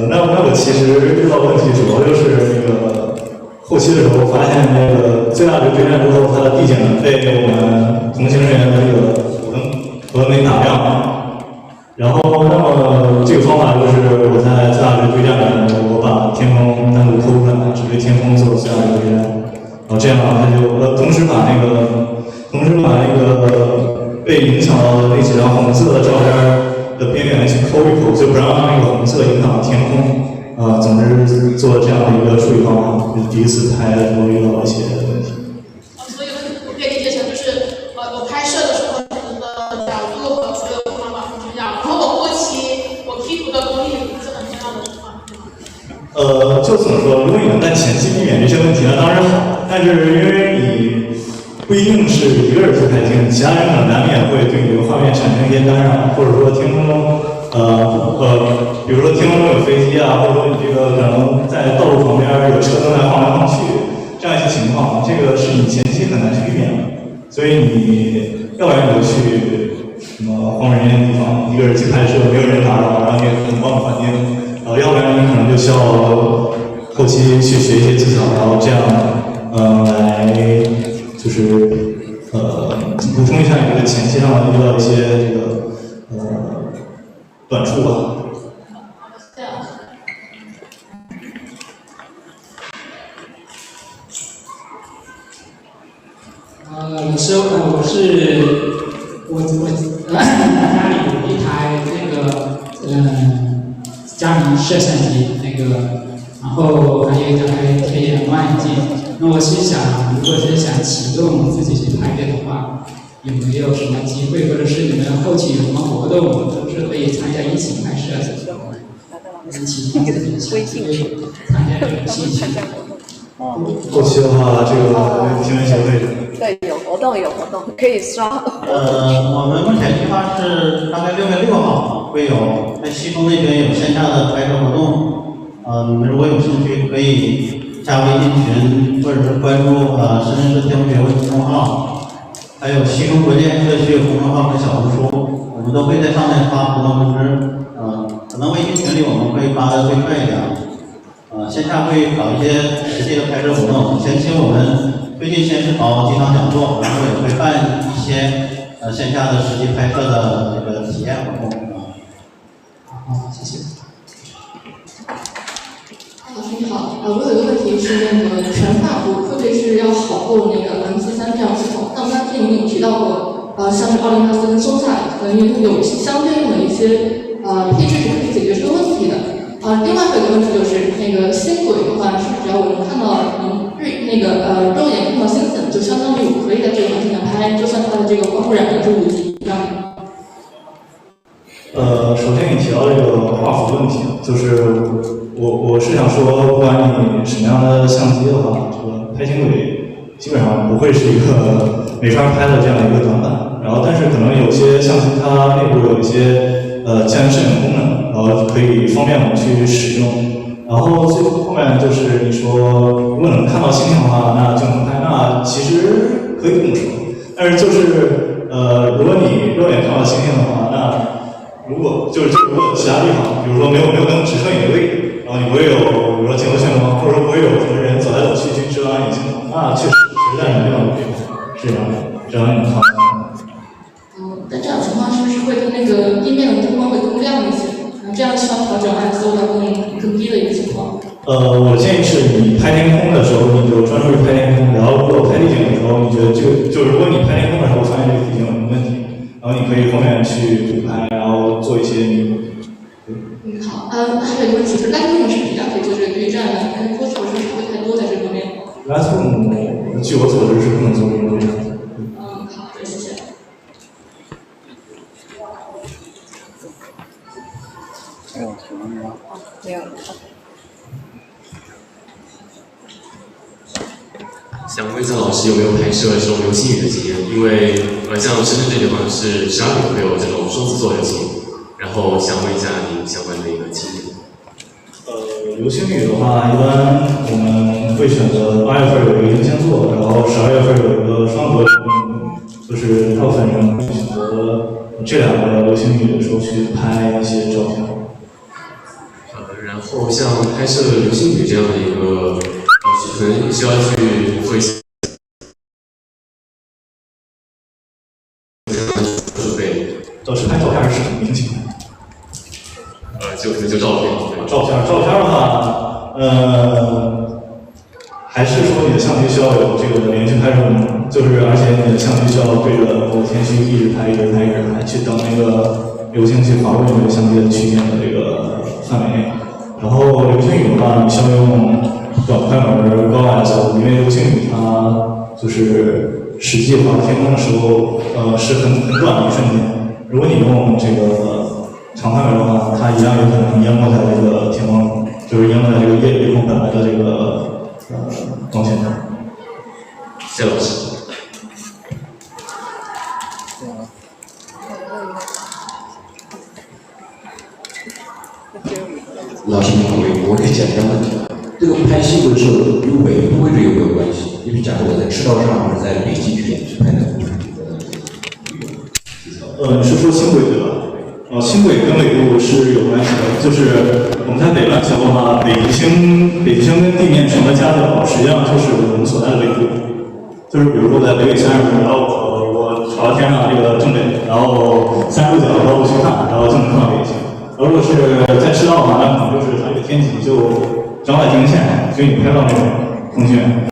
那我其实遇到问题主要就是那个后期的时候发现那个最大值对战之后，它的地景被我们同行人员的这个火灯给打亮了。然后那么这个方法就是我在最大值对战里面，我把天空单独抠出来，只对天空做最大值对战，然后这样它就同时把那个被影响到的那几张红色的照片的边缘去抠一抠，就不让那个红色影响天空。总之做这样的一个处理方法，就是第一次拍的时候遇到一些问题。所以我可以理解成就是我拍摄的时候选择的角度和所有方法很重要，然后我后期我 P 图的功力也是很重要的地方，对吗？就怎么说？如果你能在前期避免这些问题，那当然好。但是因为你不一定是一个人去拍镜，其他人可能难免会对你的画面产生一些干扰，或者说天空中比如说天空中有飞机啊，或者说你这个可能在道路旁边有车正在晃来晃去，这样一些情况，这个是你前期很难去避免的。所以你要不然你就去什么荒人烟的地方，一个人去拍摄，没有人打扰，然后你也很棒的环境，要不然你可能就需要后期去学一些技巧，然后这样来就是补充一下你这个前期上遇到一些这个短处吧。老师，我家里有一台这个佳明摄像机，那个然后还有一个还贴眼望远镜。那我是想，如果是想启动自己去拍摄的话，有没有什么机会，或者是你们后期有什么活动，就是可以参加一起拍摄的？一起自己参加这个兴趣。后期的话，这个新闻协会对，有活动可以刷。我们目前计划是大概6月6号会有在西丰那边有线下的拍摄活动。你们如果有兴趣，可以加微信群或者是关注深圳市天文学会公众号，还有西丰国建社区公众号和小红书，我们都会在上面发活动通知。可能微信群里我们会发的会快一点。线下会搞一些实际的拍摄活动。前期我们最近先是搞几场讲座，然后也会办一些线下的实际拍摄的这个体验活动。好，谢谢。老师你好，我有一个问题是那个全画幅，特别是要好过那个M43这样系统。那刚才您有提到过，像是2084跟松下，因为它有相对应的一些配置是可以解决这个问题的。另外还有一个问题就是那个星轨的话，是只要我能看到肉眼看到星星，就相当于我可以在这个环境下拍，就算它的这个光污染也是5级以上。首先你提到这个画幅问题，就是我是想说，不管你什么样的相机的话，这个拍星轨基本上不会是一个没法拍的这样一个短板。然后，但是可能有些相机它内部有一些自然摄影功能，然后可以方便我们去使用。然后最后面就是你说，如果能看到星星的话，那就能拍。那其实可以这么说，但是就是如果你肉眼看到星星的话，那如果其他地方，比如说没有跟直射影的位置，然后你不会有比如说镜头眩光，或者说不会有什么人走来走去去遮挡你镜头，那确实在你这样是这样的，这样你看。但这样情况是不是会跟那个地面的灯光会更亮一些？这样需要调整 ISO 到更低的一个情况。我建议是你拍天空的时候，你就专注于拍天空，然后如果拍地景的时候，你觉得就如果你拍天空的时候发现这个地景有什么问题，然后你可以后面去补拍，然后做一些弥补。好，还有一个问题就是 Lightroom 是比较可以做这个对战的，但是 Photoshop 是不是会太多在这方面 ？Lightroom 据我所知是不能做这个对战。好的，谢谢。没有。想问一下老师有没有拍摄这种流星雨的经验？因为像深圳这地方是12月会有这种双子座流星雨，然后想问一下您相关的一个经验。流星雨的话，一般我们会选择8月份有一个英仙座，然后12月份有一个双子座，就是大部分人会选择这2个流星雨的时候去拍一些照片。然后像拍摄流星雨这样的一个，可能需要去做一些准备。是拍照片是什么情况？就可能就照片。照片的话，还是说你的相机需要有这个连续拍摄功能，就是而且你的相机需要对着某天区一直拍，去等那个流星去划入你的相机的曲线的这个范围内。然后流星雨的话，你需要用短快门高 ISO， 因为流星雨它就是实际划天空的时候，是很短的一瞬间。如果你用这个长快门的话，它一样有可能淹没在这个天空，就是淹没在这个夜空本来的这个光线上。谢谢老师。老师你好，我可以简单问题，这个拍戏的时候与纬度位置有没有关系？因为假如我在赤道上或者在北极圈去拍那个你是说星轨对吧？星轨跟纬度是有关系的，就是我们在北半球的话，北极星跟地面上的夹角，实际上就是我们所在的纬度。就是比如说我在北纬30度，然后我朝天上这个正北，然后30度角高度去看，然后就能看到北极星。如果是在赤道的话，那可能就是它这个天气就正外经线，所以你拍到那种光线。